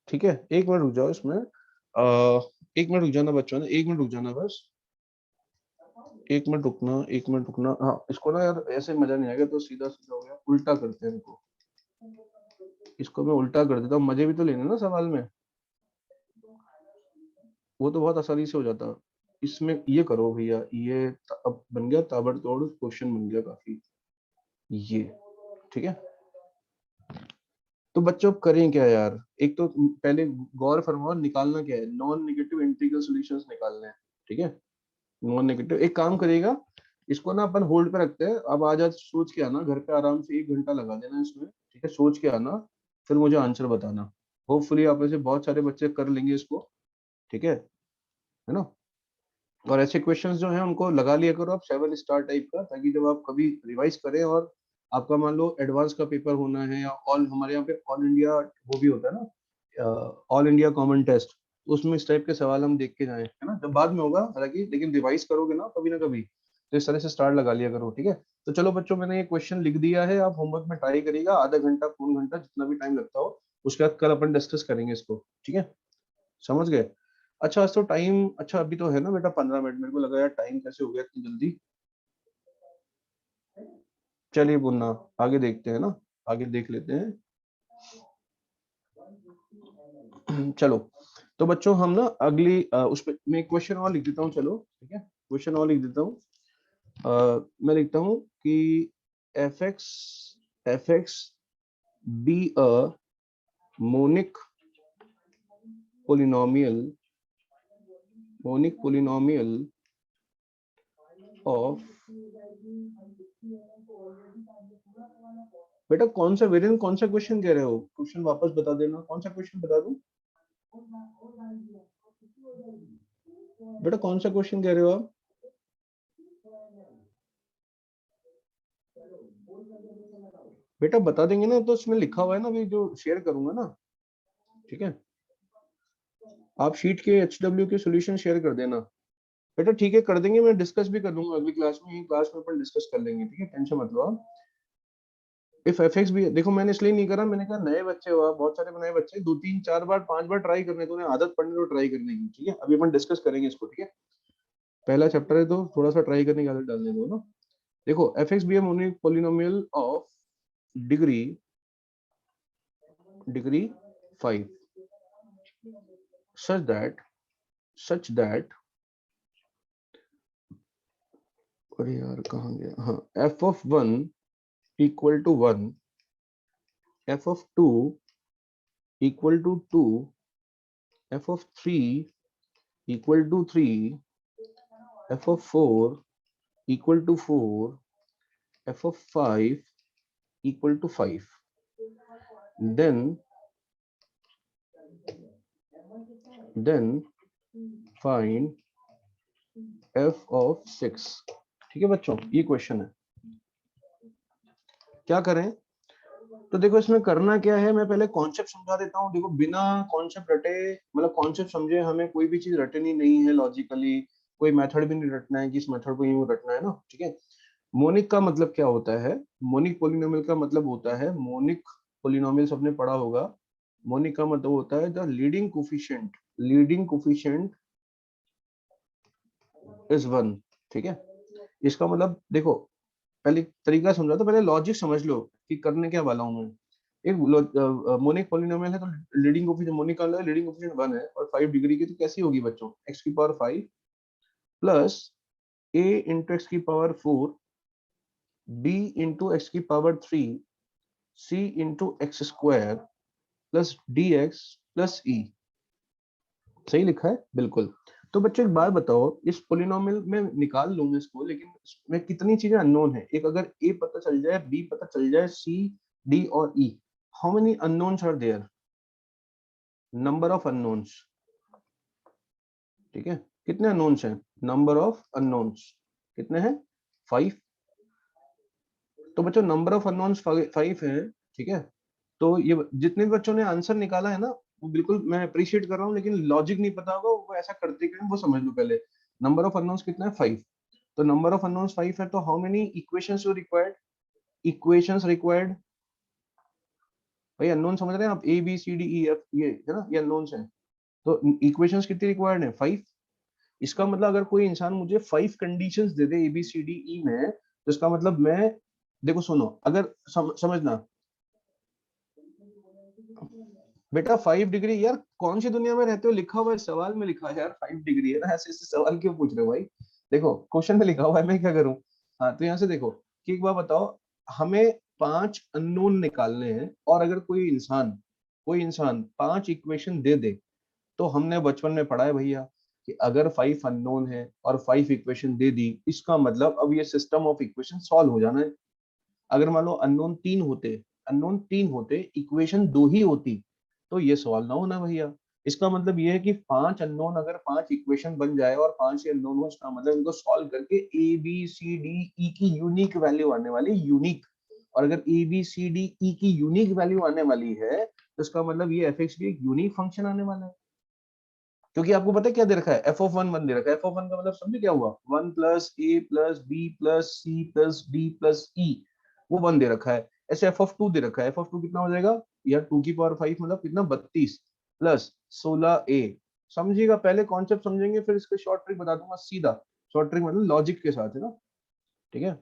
ठीक है, एक मिनट रुक जाओ इसमें, एक मिनट रुक जाना बच्चों ने, एक मिनट रुक जाना बस। एक मिनट रुकना, एक मिनट रुकना। हाँ, इसको ना यार ऐसे मजा नहीं आएगा, तो सीधा सीधा हो गया, उल्टा करते हैं इनको। इसको मैं उल्टा कर देता हूँ, मजे भी तो लेने ना सवाल में, वो तो बहुत आसानी से हो जाता। इसमें ये करो भैया, ये अब बन गया ताबड़तोड़ क्वेश्चन, बन गया काफी ये, ठीक है। तो बच्चों अब करें क्या यार, एक तो पहले गौर फरमाओ, निकालना क्या है, नॉन नेगेटिव इंटीग्रल सॉल्यूशंस निकालने हैं, ठीक है। नॉन नेगेटिव, एक काम करिएगा, इसको ना अपन होल्ड पे रखते हैं, अब आज आज सोच के आना घर पे, आराम से 1 घंटा लगा देना इसमें, ठीक है, सोच के आना, फिर मुझे आंसर बताना। होपफुली आप में से बहुत सारे बच्चे कर लेंगे इसको, ठीक है ना। और ऐसे क्वेश्चंस जो हैं उनको लगा लिया करो आप 7 स्टार टाइप का, ताकि जब आप कभी रिवाइज करें और आपका मान लो एडवांस का पेपर होना है, या ऑल, हमारे यहाँ पे ऑल इंडिया वो भी होता है ना, ऑल इंडिया कॉमन टेस्ट, उसमें इस टाइप के सवाल हम देख के जाएं, है ना, जब बाद में होगा हालांकि, लेकिन रिवाइज करोगे ना कभी, तो इस तरह से स्टार लगा लिया करो, ठीक है। तो चलो बच्चों, मैंने ये क्वेश्चन लिख दिया है, आप होमवर्क में ट्राई करिएगा, आधा घंटा पौन घंटा जितना भी टाइम लगता हो, उसके बाद कल अपन डिस्कस करेंगे इसको, ठीक है, समझ गए। अच्छा, आज तो टाइम, अच्छा अभी तो है ना बेटा 15 मिनट, मेरे को लगा यार टाइम कैसे हो गया इतनी जल्दी। चलिए मुन्ना, आगे देखते हैं ना, आगे देख लेते हैं। चलो, तो बच्चों हम ना अगली उस पे मैं क्वेश्चन और लिख देता हूँ, चलो ठीक है, क्वेश्चन और लिख देता हूँ। मैं लिखता हूँ कि F X be a monic polynomial of, बेटा कौन सा वेरिएंट, कौन सा क्वेश्चन कह रहे हो, क्वेश्चन वापस बता देना, कौन सा क्वेश्चन बता दूं बेटा, कौन सा क्वेश्चन कह रहे हो आप। बेटा बता देंगे ना, तो उसमें लिखा हुआ है ना, अभी जो शेयर करूंगा ना, ठीक है, आप शीट के HW के सॉल्यूशन शेयर कर देना बेटा, ठीक है, कर देंगे, मैं डिस्कस भी कर लूंगा अगली क्लास में, क्लास में अपन डिस्कस कर लेंगे, ठीक है, टेंशन मत लो आप। इफ एफ भी देखो, मैंने इसलिए नहीं करा, मैंने कहा नए बच्चे हो आप, बहुत सारे नए बच्चे, 2 3 4 बार 5 बार ट्राई करने, तो उन्हें आदत पड़ने दो ट्राई करने की, ठीक है, अभी अपन डिस्कस करेंगे इसको, ठीक है, पहला चैप्टर है तो थोड़ा सा ट्राई करने की आदत डालने दो ना। देखो F be a polynomial of degree 5 such that अरे यार कहाँ गया, हाँ, f(1) equal to 1, f(2) equal to 2, f(3) equal to 3, f(4) equal to 4, f(5) equal to 5, then find f(6). ठीक है बच्चों, ये क्वेश्चन है, क्या करें। तो देखो इसमें करना क्या है, मैं पहले कॉन्सेप्ट समझा देता हूँ। देखो बिना कॉन्सेप्ट रटे, मतलब कॉन्सेप्ट समझे, हमें कोई भी चीज रटनी नहीं है लॉजिकली, कोई मेथड भी नहीं रटना है कि इस मेथड को यूं रटना है ना, ठीक है। मोनिक का मतलब क्या होता है, मोनिक पोलिनोमियल का मतलब होता है, मोनिक पोलिनोमियल सबने पढ़ा होगा, मोनिक का मतलब होता है द लीडिंग कोफिशिएंट इज 1, ठीक है। इसका मतलब देखो, पहले तरीका समझा, तो पहले लॉजिक समझ लो कि करने क्या वाला हूं मैं। एक मोनिक पॉलिनोमियल है, तो लीडिंग कोफिशिएंट, मोनिक का लीडिंग कोफिशिएंट 1 है और 5 डिग्री की, तो कैसी होगी बच्चों, x⁵ plus a into x⁴, b into x⁵, c into x² plus dx plus e। सही लिखा है बिल्कुल। तो बच्चों एक बात बताओ, इस पोलिनोमियल में निकाल लूंगा इसको, लेकिन इसमें कितनी चीजें अननोन है, एक अगर a पता चल जाए, b पता चल जाए, c d और e, how many unknowns are there, number of unknowns, ठीक है, कितने अननोन्स हैं, नंबर ऑफ अननोन्स कितने हैं, 5। तो बच्चों नंबर ऑफ अननोन्स 5 है, ठीक है। तो ये जितने भी बच्चों ने आंसर निकाला है ना, वो बिल्कुल मैं अप्रिशिएट कर रहा हूँ, लेकिन लॉजिक नहीं पता होगा वो ऐसा करते क्यों हैं, वो समझ लो पहले। नंबर ऑफ अननोन्स कितना है, 5। तो नंबर ऑफ अननोन्स 5 है, तो how many equations you required, equations required, भाई अननोन समझ रहे हैं आप, A B C D E F, ये है ना, ये अननोन्स हैं, तो इक्वेशंस कितनी रिक्वायर्ड है, 5। इसका मतलब अगर कोई इंसान मुझे 5 कंडीशंस दे दे ABCDE में, तो इसका मतलब मैं, देखो सुनो, अगर समझना बेटा, 5 डिग्री, यार कौन सी दुनिया में रहते हो, लिखा हुआ है सवाल में, लिखा है यार 5 डिग्री है ना, ऐसे ऐसे सवाल क्यों पूछ रहे हो भाई। देखो क्वेश्चन में लिखा हुआ है, मैं क्या करूं। हाँ तो यहाँ से देखो कि एक बार बताओ, हमें 5 अननोन निकालने हैं, और अगर कोई इंसान 5 इक्वेशन दे दे, तो हमने बचपन में पढ़ा है भैया कि अगर 5 अननोन है और 5 इक्वेशन दे दी, इसका मतलब अब ये सिस्टम ऑफ इक्वेशन सॉल्व हो जाना है। अगर मान लो अननोन तीन होते इक्वेशन 2 ही होती, तो ये सवाल ना होना भैया। इसका मतलब ये है कि 5 अननोन, अगर 5 इक्वेशन बन जाए और 5 ही अननोन हो, इसका मतलब इनको सॉल्व करके ABCDE की यूनिक वैल्यू आने वाली, यूनिक। और अगर ABCDE की यूनिक वैल्यू आने वाली है, तो इसका मतलब ये fx भी एक यूनिक फंक्शन आने वाला है। क्योंकि आपको पता है क्या दे रखा है, f(1) दे रखा है। f(1) का मतलब समझे क्या हुआ, 1 plus a plus b plus c plus d plus e, वो 1 दे रखा है। ऐसे f(2) दे रखा है, f(2) कितना हो जाएगा यार, 2 की पावर 5 मतलब कितना, 32 प्लस 16a। समझिएगा, पहले कॉन्सेप्ट समझेंगे, फिर इसके शॉर्ट ट्रिक बता दूंगा सीधा। शॉर्ट ट्रिक मतलब लॉजिक के साथ है ना, ठीक है।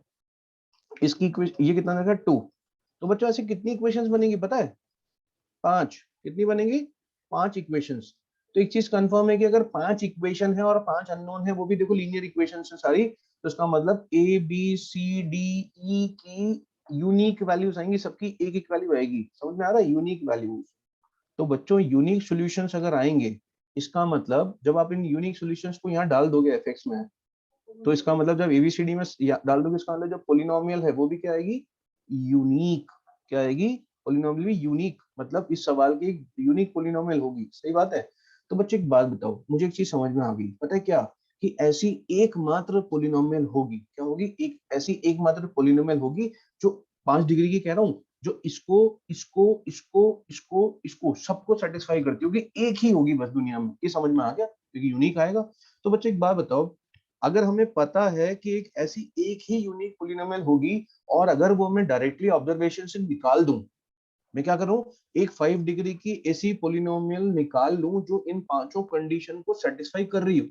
ये कितना देगा, 2। तो बच्चों ऐसे कितनी इक्वेशंस बनेगी पता है, 5। कितनी बनेगी, 5 इक्वेशंस। तो एक चीज कंफर्म है कि अगर 5 इक्वेशन है और 5 अननोन है, वो भी देखो लीनियर इक्वेशन है सारी, तो इसका मतलब ABCDE की यूनिक वैल्यूज आएंगी, सबकी एक एक वैल्यू आएगी। समझ में आ रहा है, यूनिक वैल्यूज। तो बच्चों यूनिक सॉल्यूशंस अगर आएंगे, इसका मतलब जब आप इन यूनिक सॉल्यूशंस को यहाँ डाल दोगे fx में, तो इसका मतलब जब ABCD में डाल दोगे, इसका मतलब जो पोलिनोमियल है वो भी क्या आएगी, यूनिक। क्या आएगी, पोलिनोमियल भी यूनिक, मतलब इस सवाल की एक यूनिक पोलिनोमियल होगी। सही बात है। तो बच्चे एक बात बताओ, मुझे एक चीज समझ में आ गई, पता है क्या, कि ऐसी एकमात्र पोलिनोमियल होगी, क्या होगी, एक ऐसी एकमात्र पोलिनोमियल होगी जो 5 डिग्री की कह रहा हूँ, जो इसको इसको इसको इसको इसको सबको सेटिस्फाई करती होगी, एक ही होगी बस दुनिया में। ये समझ में आ गया, क्योंकि यूनिक आएगा। तो बच्चे एक बात बताओ, अगर हमें पता है कि एक ऐसी एक ही यूनिक पोलिनोमियल होगी, और अगर वो मैं डायरेक्टली ऑब्जर्वेशन से निकाल दूं, मैं क्या करूं, एक 5 डिग्री की ऐसी पोलिनोमियल निकाल लूं जो इन पांचों कंडीशन को सेटिस्फाई कर रही हो,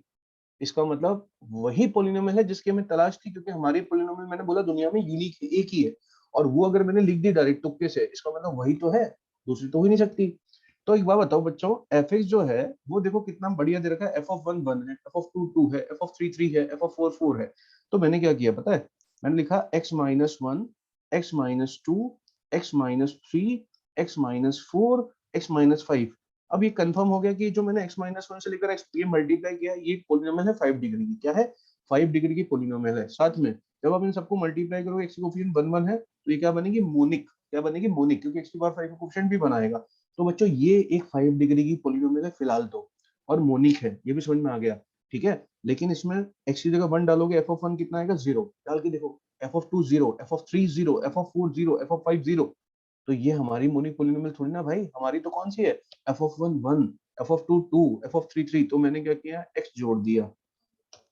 इसका मतलब वही पोलिनोमियल है जिसकी हमें तलाश थी। क्योंकि हमारी पोलिनोमियल, मैंने बोला, दुनिया में यूनिक है, एक ही है। और वो अगर मैंने लिख दी डायरेक्ट तुक्के से, इसका मतलब वही तो है, दूसरी तो हो ही नहीं सकती। तो एक बात बताओ बच्चों, fx जो है वो देखो कितना बढ़िया दे रखा है, f(1) 1 है, f(2) 2 है, f(3) 3 है, f(4) 4 है। तो मैंने क्या किया पता है, मैंने लिखा x-1, x-2, x-3, x-4, x-5। अब ये कंफर्म हो गया कि जो मैंने x-1 से लेकर x ये मल्टीप्लाई किया, ये पोलिनोमियल है 5 डिग्री की। क्या है, 5 डिग्री की पोलिनोमियल है। साथ में जब आप इन सबको मल्टीप्लाई करोगे, x की कोफिशिएंट 1 1 है, तो ये क्या बनेगी, मोनिक। क्या बनेगी, मोनिक, क्योंकि x की पावर 5 का कोफिशिएंट भी बनाएगा। तो बच्चों ये एक 5 डिग्री की पोलिनोमियल है फिलहाल तो, और मोनिक है, ये भी समझ में आ गया, ठीक है। लेकिन इसमें x की जगह 1 डालोगे, f(1) कितना आएगा, 0 डाल के देखो, f(2) 0, f(3) 0, f(4) 0, f(5) 0। तो ये हमारी मोनिक पोलिनोमियल थोड़ी ना भाई, हमारी तो कौन सी है, f(1) 1, f(2) 2, f(3) 3। तो मैंने क्या किया, x जोड़ दिया।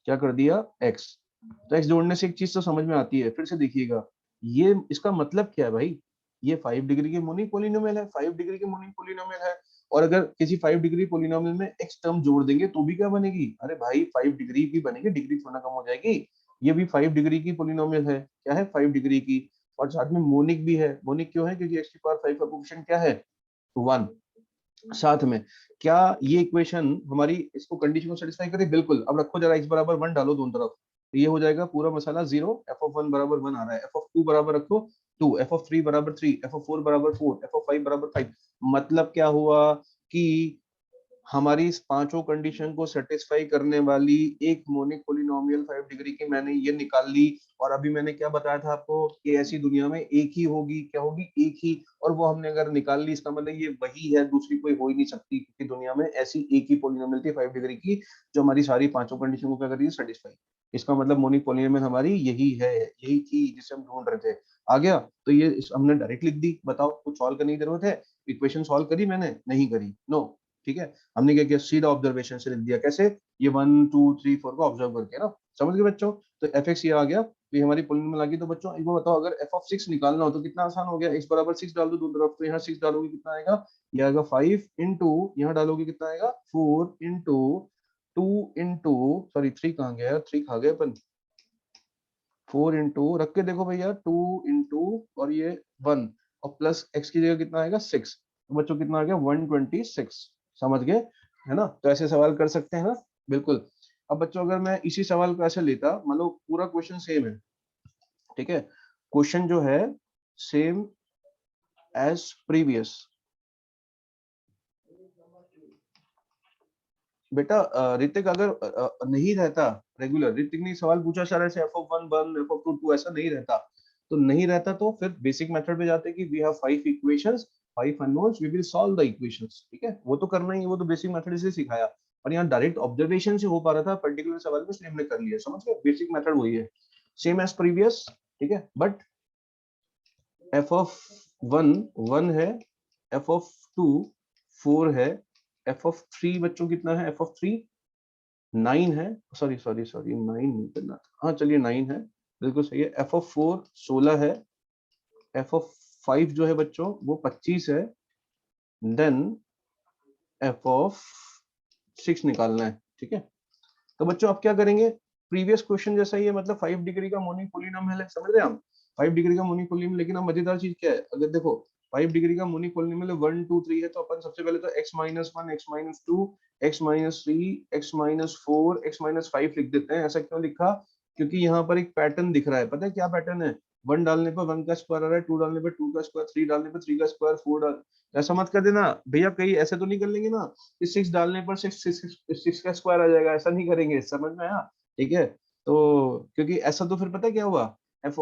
क्या कर दिया, x। तो x जोड़ने से एक चीज तो समझ में आती है, फिर से देखिएगा, ये इसका मतलब क्या है भाई, ये 5 डिग्री की मोनिक पोलिनोमियल है, 5 डिग्री की मोनिक पोलिनोमियल है। और अगर किसी 5 डिग्री पोलिनोमियल में x टर्म जोड़ देंगे तो भी क्या बनेगी, अरे भाई 5 डिग्री भी बनेगी, डिग्री थोड़ा कम हो जाएगी। ये भी 5 डिग्री की पोलिनोमियल है, क्या है, 5 डिग्री की। और साथ में मोनिक भी है। मोनिक क्यों है, क्योंकि x की पावर 5 का कोएफिशिएंट क्या है, 1। साथ में क्या ये इक्वेशन हमारी इसको कंडीशन को सेटिस्फाई करे, बिल्कुल। अब रखो जरा, x बराबर 1 डालो दोनों तरफ, तो ये हो जाएगा पूरा मसाला 0। f(1) बराबर 1 आ रहा है, f(2) बराबर रखो 2, f(3) बराबर 3, f(4) बराबर 4, f(5) बराबर 5। मतलब क्या हुआ कि हमारी इस पांचों कंडीशन को सेटिस्फाई करने वाली एक मोनिक पोलिनोमियल 5 डिग्री की मैंने ये निकाल ली। और अभी मैंने क्या बताया था आपको कि ऐसी दुनिया में एक ही होगी, क्या होगी, एक ही। और वो हमने अगर निकाल ली, इसका मतलब ये वही है, दूसरी कोई हो ही नहीं सकती, क्योंकि दुनिया में ऐसी एक ही पोलिनोमियल थी 5 डिग्री की, जो हमारी सारी पांचों कंडीशन को क्या कर रही है, सेटिस्फाई। इसका मतलब मोनिक पोलिनोमियल हमारी यही है, यही थी जिसे हम ढूंढ रहे थे। आ गया। तो ये हमने डायरेक्ट लिख दी। बताओ कुछ सॉल्व करने की जरूरत है, इक्वेशन सॉल्व करी मैंने, नहीं करी, नो, ठीक है। हमने क्या किया, सीधा ऑब्जर्वेशन से लिख दिया। कैसे, ये 1 2 3 4 को ऑब्जर्व करके ना। समझ गए बच्चों। तो fx ये आ गया, तो ये हमारी पोलिनोमियल आ गई। तो बच्चों एक बार बताओ, अगर f(6) निकालना हो तो कितना आसान हो गया, x बराबर 6 डाल दो दोनों तरफ, तो यहाँ 6 डालोगे कितना आएगा, ये आएगा 5 इंटू, यहाँ डालोगे कितना आएगा, 4 इंटू 2 इंटू, सॉरी 3 कहाँ गया, 3 खा गए अपन, 4 इंटू रख के देखो भैया, 2 इंटू और ये 1 और प्लस x की जगह कितना आएगा 6, तो बच्चों कितना आ गया 126, समझ गए है ना। तो ऐसे सवाल कर सकते हैं ना, बिल्कुल। अब बच्चों अगर मैं इसी सवाल को ऐसे लेता, मान लो पूरा क्वेश्चन सेम है, ठीक है, क्वेश्चन जो है सेम एज प्रीवियस। बेटा ऋतिक अगर नहीं रहता रेगुलर, ऋतिक ने सवाल पूछा सारा से एफ ऑफ 1 1 एफ ऑफ 2 2 ऐसा नहीं रहता, तो नहीं रहता तो फिर बेसिक मेथड पे जाते कि we have 5 equations 5 unknowns, we will solve the equations, ठीक है, वो तो करना ही है, वो तो बेसिक मेथड से सिखाया। और यहाँ डायरेक्ट ऑब्जर्वेशन से हो पा रहा था पर्टिकुलर सवाल में, इसलिए हमने कर लिया, समझ गए, बेसिक मेथड वही है, सेम एज प्रीवियस, ठीक है। बट एफ ऑफ 1 1 है, एफ ऑफ 2 4 है, एफ ऑफ 3 बच्चों कितना है, एफ ऑफ 3 9 है, सॉरी सॉरी सॉरी 9 नहीं करना था, हाँ चलिए 9 है, बिल्कुल सही है। एफ ऑफ 4 16 है, एफ ऑफ 5 जो है बच्चों वो 25 है, देन एफ ऑफ 6 निकालना है, ठीक है। तो बच्चों आप क्या करेंगे, प्रीवियस क्वेश्चन जैसा ही है, मतलब 5 डिग्री का मोनिक पॉलिनॉमियल है, समझ रहे हैं हम, 5 डिग्री का मोनिक पॉलिनॉमियल। लेकिन अब मजेदार चीज क्या है, अगर देखो 5 डिग्री का मोनिक पॉलिनॉमियल 1 2 3 है, तो अपन सबसे पहले तो x minus 1 x minus 2 x minus 3 x minus 4 x minus 5 लिख देते हैं। ऐसा क्यों लिखा, क्योंकि यहाँ पर एक पैटर्न दिख रहा है, पता है क्या पैटर्न है, 1 डालने पर 1 का स्क्वायर आ रहा है, 2 डालने पर 2 का स्क्वायर, 3 डालने पर 3 का स्क्वायर, 4 डाल, ऐसा मत कर देना भैया, कहीं ऐसे तो नहीं कर लेंगे ना कि 6 डालने पर 6 का स्क्वायर आ जाएगा, ऐसा नहीं करेंगे, समझ में आया, ठीक है। तो क्योंकि ऐसा तो फिर पता है क्या हुआ, एफ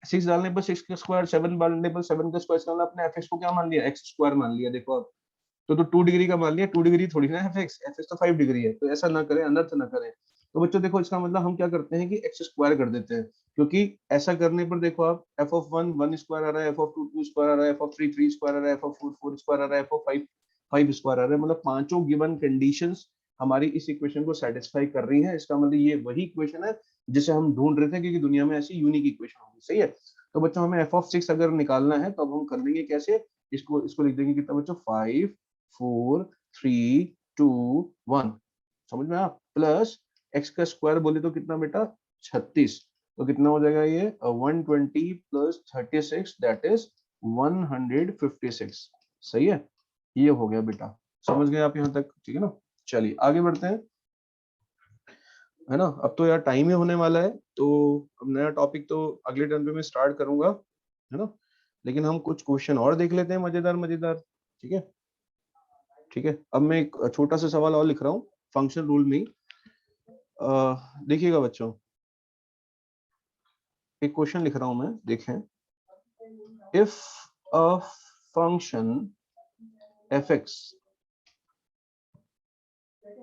6 डालने पर 6 का स्क्वायर, 7 डालने पर 7 का स्क्वायर, इसका मतलब अपने एफ को क्या मान लिया, एक्स स्क्वायर मान लिया, देखो आप, तो 2 डिग्री का मान लिया, 2 डिग्री थोड़ी ना एफ एक्स तो 5 डिग्री है, तो ऐसा ना करें, अनर्थ ना करें। तो बच्चों देखो इसका मतलब हम क्या करते हैं कि एक्स स्क्वायर कर देते हैं, क्योंकि ऐसा करने पर देखो आप एफ ऑफ 1 1 स्क्वायर आ रहा है, एफ ऑफ 2 2 स्क्वायर आ रहा है, एफ ऑफ 3 3 स्क्वायर आ रहा है, एफ ऑफ 4 4 स्क्वायर आ रहा है, एफ ऑफ 5 5 स्क्वायर आ रहा है, मतलब पांचों गिवन कंडीशंस हमारी इस इक्वेशन को सेटिस्फाई कर रही है। इसका मतलब ये वही इक्वेशन है जिसे हम ढूंढ रहे थे, क्योंकि दुनिया में ऐसी यूनिक इक्वेशन होगी, सही है। तो बच्चों हमें एफ ऑफ 6 अगर निकालना है तो अब हम कर लेंगे कैसे, इसको इसको लिख देंगे कितना बच्चों, 5 4 3 2 1, समझ में आया, प्लस एक्स का स्क्वायर बोले तो कितना बेटा 36, तो कितना हो जाएगा ये 120 प्लस 36 दैट इज 156, सही है, ये हो गया बेटा, समझ गए आप यहाँ तक, ठीक है ना। चलिए आगे बढ़ते हैं, है ना। अब तो यार टाइम ही होने वाला है, तो अब नया टॉपिक तो अगले टर्म पे मैं स्टार्ट करूंगा, है ना। लेकिन हम कुछ क्वेश्चन और देख लेते हैं, मजेदार मजेदार, ठीक है, ठीक है। अब मैं एक छोटा सा सवाल और लिख रहा हूँ फंक्शन रूल में, देखिएगा बच्चों, एक क्वेश्चन लिख रहा हूं मैं, देखें, if a function F X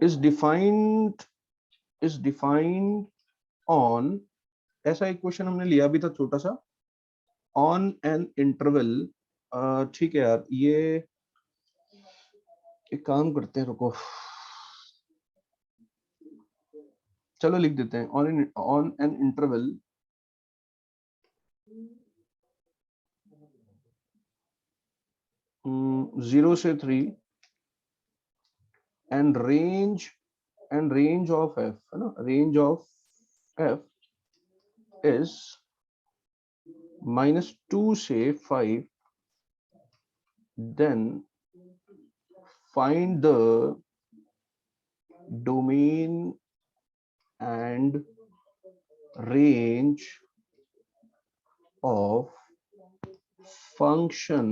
is defined on, ऐसा एक क्वेश्चन हमने लिया भी था छोटा सा, ऑन एन इंटरवल, ठीक है यार, ये एक काम करते हैं, रुको, चलो लिख देते हैं, ऑन एन इंटरवल 0 से 3 एंड रेंज ऑफ f, है ना, रेंज ऑफ f is -2 से 5, then find the domain and range of function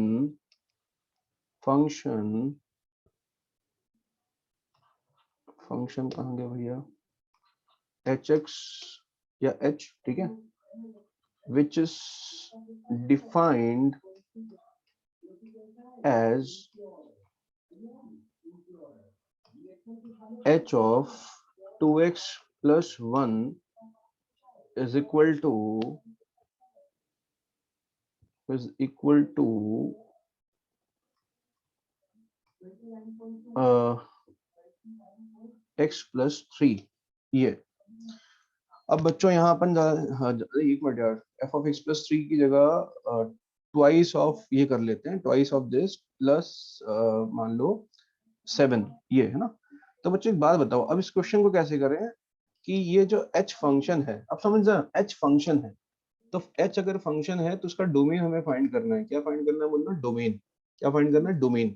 कहाँ गया भैया, hx या h, ठीक है, which is defined as h of 2x plus 1 is equal to x plus 3, ये। अब बच्चों यहाँ अपन एक मिनट यार, एफ ऑफ एक्स प्लस 3 की जगह ट्वाइस ऑफ ये कर लेते हैं, ट्वाइस ऑफ दिस प्लस मान लो 7, ये है ना, तो बच्चों एक बात बताओ, अब इस क्वेश्चन को कैसे करें कि ये जो h फंक्शन है, अब समझ जा, h फंक्शन है, तो h अगर फंक्शन है तो उसका डोमेन हमें फाइंड करना है। क्या फाइंड करना है बोलना? डोमेन। क्या फाइंड करना है? डोमेन।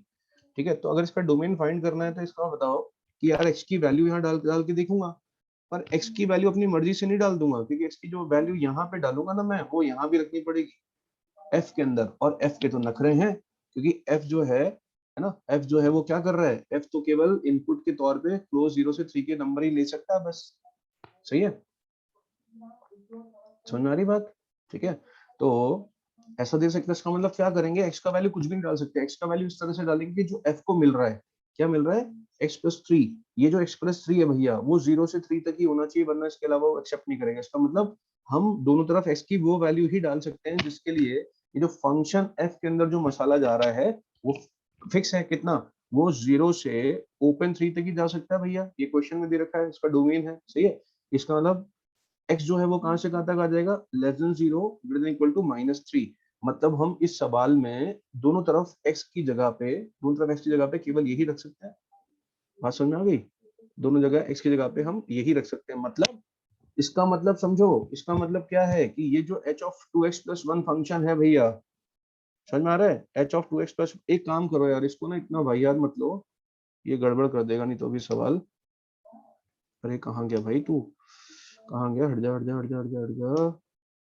ठीक है, तो अगर इसका डोमेन फाइंड करना है तो इसका बताओ कि यार x की वैल्यू यहाँ डाल डाल के देखूंगा, पर x की वैल्यू अपनी मर्जी से नहीं डाल दूंगा, क्योंकि x की जो वैल्यू यहाँ पे डालूंगा ना मैं, वो यहाँ भी रखनी पड़ेगी f के अंदर। और f के तो नखरे हैं, क्योंकि f जो है ना, f जो है वो क्या कर रहा है, f तो केवल इनपुट के तौर पे क्लोज 0 से 3 के नंबर ही ले सकता है बस। सही है, समझ में आ रही बात? ठीक है, तो ऐसा दे सकते हैं। इसका मतलब क्या करेंगे, x का वैल्यू कुछ भी नहीं डाल सकते, x का वैल्यू इस तरह से डालेंगे कि जो f को मिल रहा है, क्या मिल रहा है, x+3। ये जो x+3 है भैया, वो 0 से 3 तक ही होना चाहिए, वरना इसके अलावा वो एक्सेप्ट नहीं करेगा। इसका मतलब हम दोनों तरफ x की वो वैल्यू ही डाल सकते हैं जिसके लिए ये जो फंक्शन f के अंदर जो मसाला जा रहा है वो फिक्स है। कितना? वो 0 से ओपन 3 तक ही जा सकता है भैया, ये क्वेश्चन में दे रखा है, इसका डोमेन है। सही है, इसका मतलब x जो है वो कहां से कहां तक आ जाएगा, less than 0 greater than equal to -3। मतलब हम इस सवाल में दोनों तरफ x की जगह पे, दोनों तरफ x की जगह पे केवल यही रख सकते हैं। बात समझ में आ गई? दोनों जगह x की जगह पे हम यही रख सकते हैं। मतलब इसका मतलब समझो, इसका मतलब क्या है कि ये जो h ऑफ 2x+1 फंक्शन है भैया, समझ में आ रहा है, h ऑफ 2x+, एक काम करो यार, इसको ना इतना वाहियात मत लो, ये गड़बड़ कर देगा नहीं तो भी सवाल। अरे कहाँ गया भाई तू, कहाँ गया? हट जा हट जा हट जा हट जा हट जा,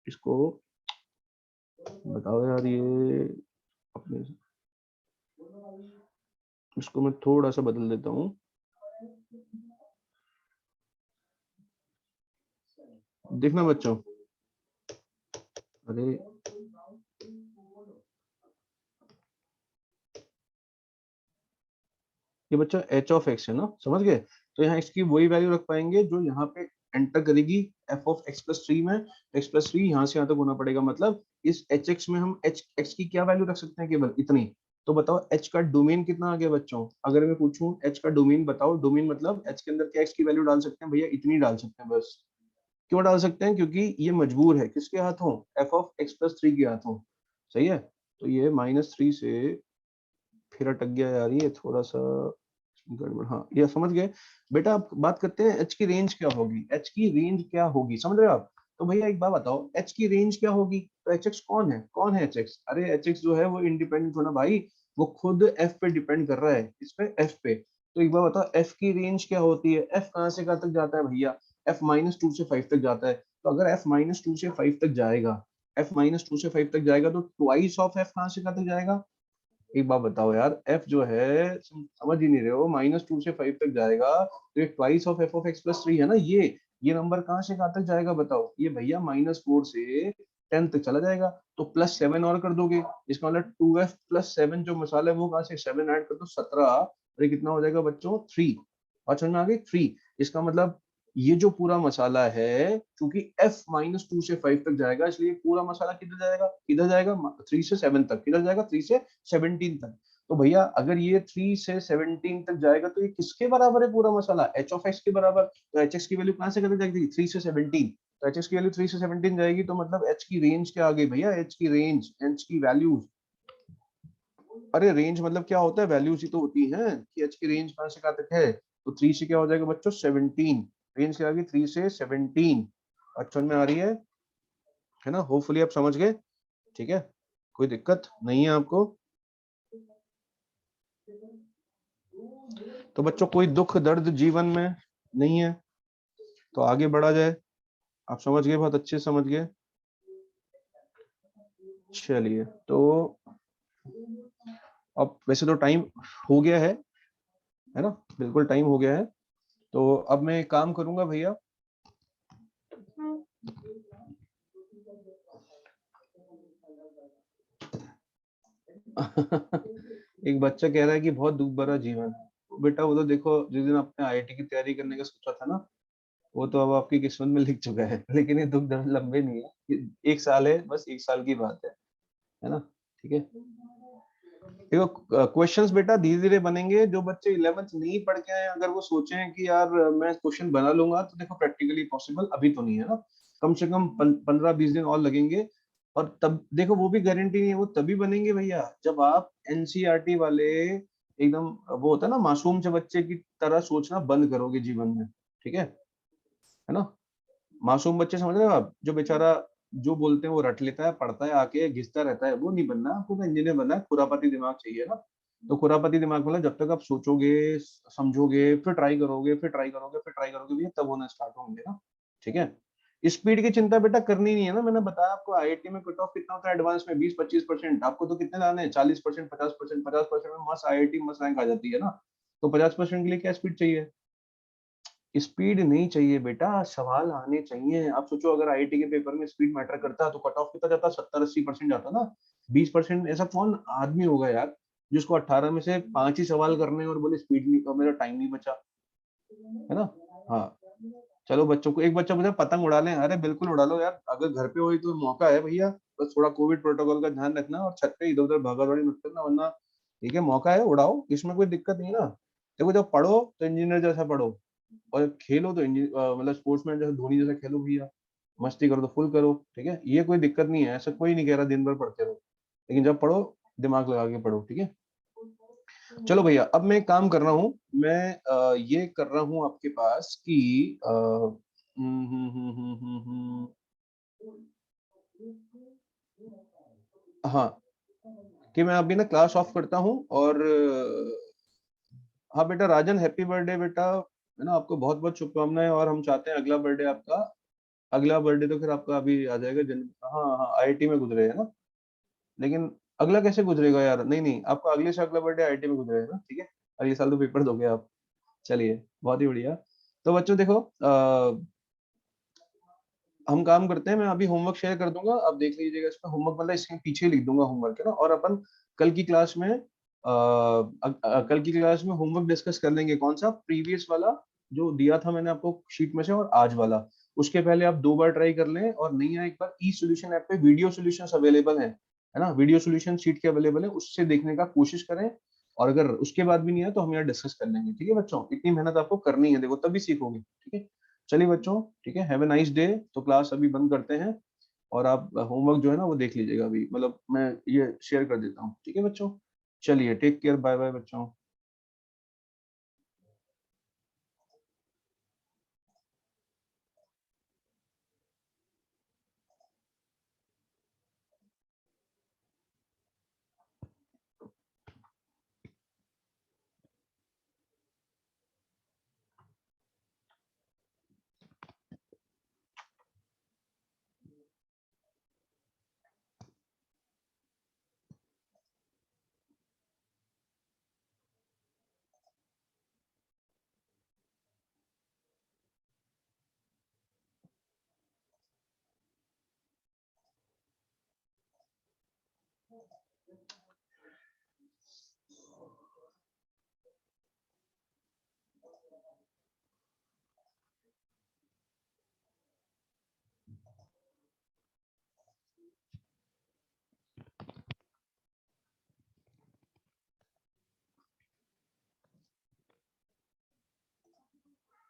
इसको बताओ यार, ये अपने, इसको मैं थोड़ा सा बदल देता हूँ। देखना बच्चों, अरे ये बच्चा h ऑफ x है ना, समझ गए? तो यहाँ x की वही वैल्यू रख पाएंगे जो यहाँ पे एंटर करेगी f ऑफ x+3 में। x+3 यहाँ से यहाँ तक होना पड़ेगा, मतलब इस hx में हम x की क्या वैल्यू रख सकते हैं, केवल इतनी। तो बताओ h का डोमेन कितना आ गया बच्चों? अगर मैं पूछूं h का डोमेन बताओ, डोमेन मतलब h के अंदर क्या x की वैल्यू डाल सकते हैं भैया? इतनी डाल सकते हैं बस। क्यों डाल सकते हैं? क्योंकि ये मजबूर है किसके हाथों, f ऑफ x+3 के हाथों। सही है, तो ये -3 से फिर अटक गया यार, ये थोड़ा सा गड़बड़। हाँ, ये समझ गए बेटा। आप बात करते हैं h की रेंज क्या होगी, h की रेंज क्या होगी, समझ रहे हो आप? तो भैया एक बात बताओ, h की रेंज क्या होगी? तो hx कौन है, कौन है hx? अरे hx जो है वो इंडिपेंडेंट होना भाई, वो खुद f पे डिपेंड कर रहा है, इस पे, f पे। तो एक बार बताओ f की रेंज क्या होती है, f कहाँ से कहाँ तक जाता है भैया? f -2 से 5 तक जाता है। तो अगर f -2 से 5 तक जाएगा, f -2 से 5 तक जाएगा, तो ट्वाइस ऑफ f कहाँ से कहाँ तक जाएगा? एक बात बताओ यार, f जो है समझ ही नहीं रहे हो, -2 से 5 तक जाएगा, तो ये twice of f of x+3 है ना, ये नंबर कहाँ से कहाँ तक जाएगा बताओ? ये भैया -4 से 10 तक चला जाएगा, तो +7 और कर दोगे, इसका मतलब 2f+7 जो मसाला है वो कहाँ से, 7 ऐड कर दो 17, और ये कितना हो जाएगा बच्चों, 3। और समझ में आ गई, 3। इसका मतलब ये जो पूरा मसाला है, क्योंकि f -2 से 5 तक जाएगा, इसलिए पूरा मसाला किधर जाएगा, किधर जाएगा, 3 से 7 तक, किधर जाएगा, 3 से 17 तक। तो भैया अगर ये 3 से 17 तक जाएगा तो ये किसके बराबर है पूरा मसाला, h ऑफ x के बराबर। तो hx की वैल्यू कहां से किधर जाएगी, 3 से 17। तो hx की वैल्यू 3 से 17 जाएगी, तो मतलब h की रेंज क्या आ गई भैया, h की रेंज, h की वैल्यूज। अरे रेंज मतलब क्या होता है, वैल्यूज ही तो होती हैं कि h की रेंज कहां से कहां तक है। तो 3 से क्या हो जाएगा बच्चों, 17। रेंज क्या आ गई, 3 से 17। अच्छा में आ रही है ना? होपफुली आप समझ गए। ठीक है, कोई दिक्कत नहीं है आपको? तो बच्चों कोई दुख दर्द जीवन में नहीं है, तो आगे बढ़ा जाए। आप समझ गए, बहुत अच्छे समझ गए। चलिए, तो अब वैसे तो टाइम हो गया है ना, बिल्कुल टाइम हो गया है। तो अब मैं एक काम करूंगा भैया, एक बच्चा कह रहा है कि बहुत दुख भरा जीवन। बेटा वो तो देखो, जिस दिन आपने आईआईटी की तैयारी करने का सोचा था ना, वो तो अब आपकी किस्मत में लिख चुका है। लेकिन ये दुख दर्द लंबे नहीं है, ये 1 साल है, बस 1 साल की बात है ना? ठीक है, देखो क्वेश्चंस बेटा धीरे धीरे बनेंगे। जो बच्चे 11th नहीं पढ़ के आए, अगर वो सोचें कि यार मैं क्वेश्चन बना लूंगा, तो देखो प्रैक्टिकली पॉसिबल अभी तो नहीं है ना, कम से कम 15-20 दिन और लगेंगे। और तब देखो वो भी गारंटी नहीं है, वो तभी बनेंगे भैया जब आप एनसीईआरटी वाले एकदम वो होता है ना, मासूम से बच्चे की तरह सोचना बंद करोगे जीवन में, ठीक है ना। मासूम बच्चे समझ रहे हो आप, जो बेचारा जो बोलते हैं वो रट लेता है, पढ़ता है, आके घिसता रहता है, वो नहीं बनना आपको, तो इंजीनियर बनना है। खुरापाती दिमाग चाहिए ना। तो खुरापाती दिमाग मतलब जब तक आप सोचोगे, समझोगे, फिर ट्राई करोगे, फिर ट्राई करोगे, फिर ट्राई करोगे, भैया तब होना स्टार्ट होंगे ना, ठीक है। स्पीड की चिंता बेटा करनी नहीं है ना, मैंने बताया आपको आईआईटी में कट ऑफ कितना होता है एडवांस में, 20-25%। आपको तो कितने लाने हैं, 40%, 50%, 50% में मस्त आईआईटी मस्त रैंक आ जाती है ना। तो 50% के लिए क्या स्पीड चाहिए? स्पीड नहीं चाहिए बेटा, सवाल आने चाहिए। आप सोचो अगर आईआईटी के पेपर में स्पीड मैटर करता तो कट ऑफ कितना जाता, 70-80% जाता ना। 20%, ऐसा कौन आदमी होगा यार जिसको 18 में से 5 ही सवाल करने हैं और बोले स्पीड नहीं, और मेरा टाइम नहीं बचा, है ना। हाँ, चलो बच्चों को, एक बच्चा मुझे पतंग उड़ा लें, अरे बिल्कुल उड़ा लो यार, अगर घर पे हो तो मौका है भैया। बस थोड़ा कोविड प्रोटोकॉल का ध्यान रखना और छत पे इधर उधर भागा दौड़ी मत करना, वरना ठीक है, मौका है, उड़ाओ, इसमें कोई दिक्कत नहीं है ना। देखो जब पढ़ो तो इंजीनियर जैसा पढ़ो, और खेलो तो मतलब स्पोर्ट्समैन जैसे धोनी जैसा खेलो भैया। मस्ती करो तो फुल करो, ठीक है, ये कोई दिक्कत नहीं है, ऐसा कोई नहीं कह रहा दिन भर पढ़ते रहो, लेकिन जब पढ़ो दिमाग लगा के पढ़ो, ठीक है। चलो भैया, अब मैं एक काम कर रहा हूँ, मैं ये कर रहा हूँ आपके पास कि हाँ, कि मैं अभी ना क्लास ऑफ करता हूँ, और हाँ बेटा राजन, हैप्पी बर्थडे बेटा, है ना, आपको बहुत बहुत शुभकामनाएं, और हम चाहते हैं अगला बर्थडे आपका, अगला बर्थडे तो फिर आपका अभी आ जाएगा जन्म, हाँ हाँ आईआईटी में गुजरे है ना, लेकिन अगला कैसे गुजरेगा यार, नहीं नहीं, आपका अगले से अगला बर्थडे आईआईटी में गुजरेगा ना, ठीक है। अगले साल तो पेपर दोगे आप। चलिए बहुत ही बढ़िया। तो बच्चों देखो, हम काम करते हैं, मैं अभी होमवर्क शेयर कर दूंगा, आप देख लीजिएगा इसका होमवर्क, मतलब इसके पीछे लिख दूंगा होमवर्क, है ना। और अपन कल की क्लास में कल की क्लास में होमवर्क डिस्कस कर लेंगे, कौन सा, प्रीवियस वाला जो दिया था मैंने आपको शीट में से, और आज वाला। उसके पहले आप 2 बार ट्राई कर लें, और नहीं आए एक बार ई सोल्यूशन ऐप पे वीडियो सोल्यूशंस अवेलेबल है ना, वीडियो सोल्यूशन शीट के अवेलेबल है, उससे देखने का कोशिश करें। और अगर उसके बाद भी नहीं आया तो हम यहाँ डिस्कस कर लेंगे, ठीक है बच्चों, इतनी मेहनत आपको करनी है, देखो तभी सीखोगे, ठीक है। चलिए बच्चों, ठीक है, हैव ए नाइस डे। तो क्लास अभी बंद करते हैं, और आप होमवर्क जो है ना वो देख लीजिएगा अभी, मतलब मैं ये शेयर कर देता हूँ, ठीक है बच्चों। चलिए टेक केयर, बाय बाय बच्चों।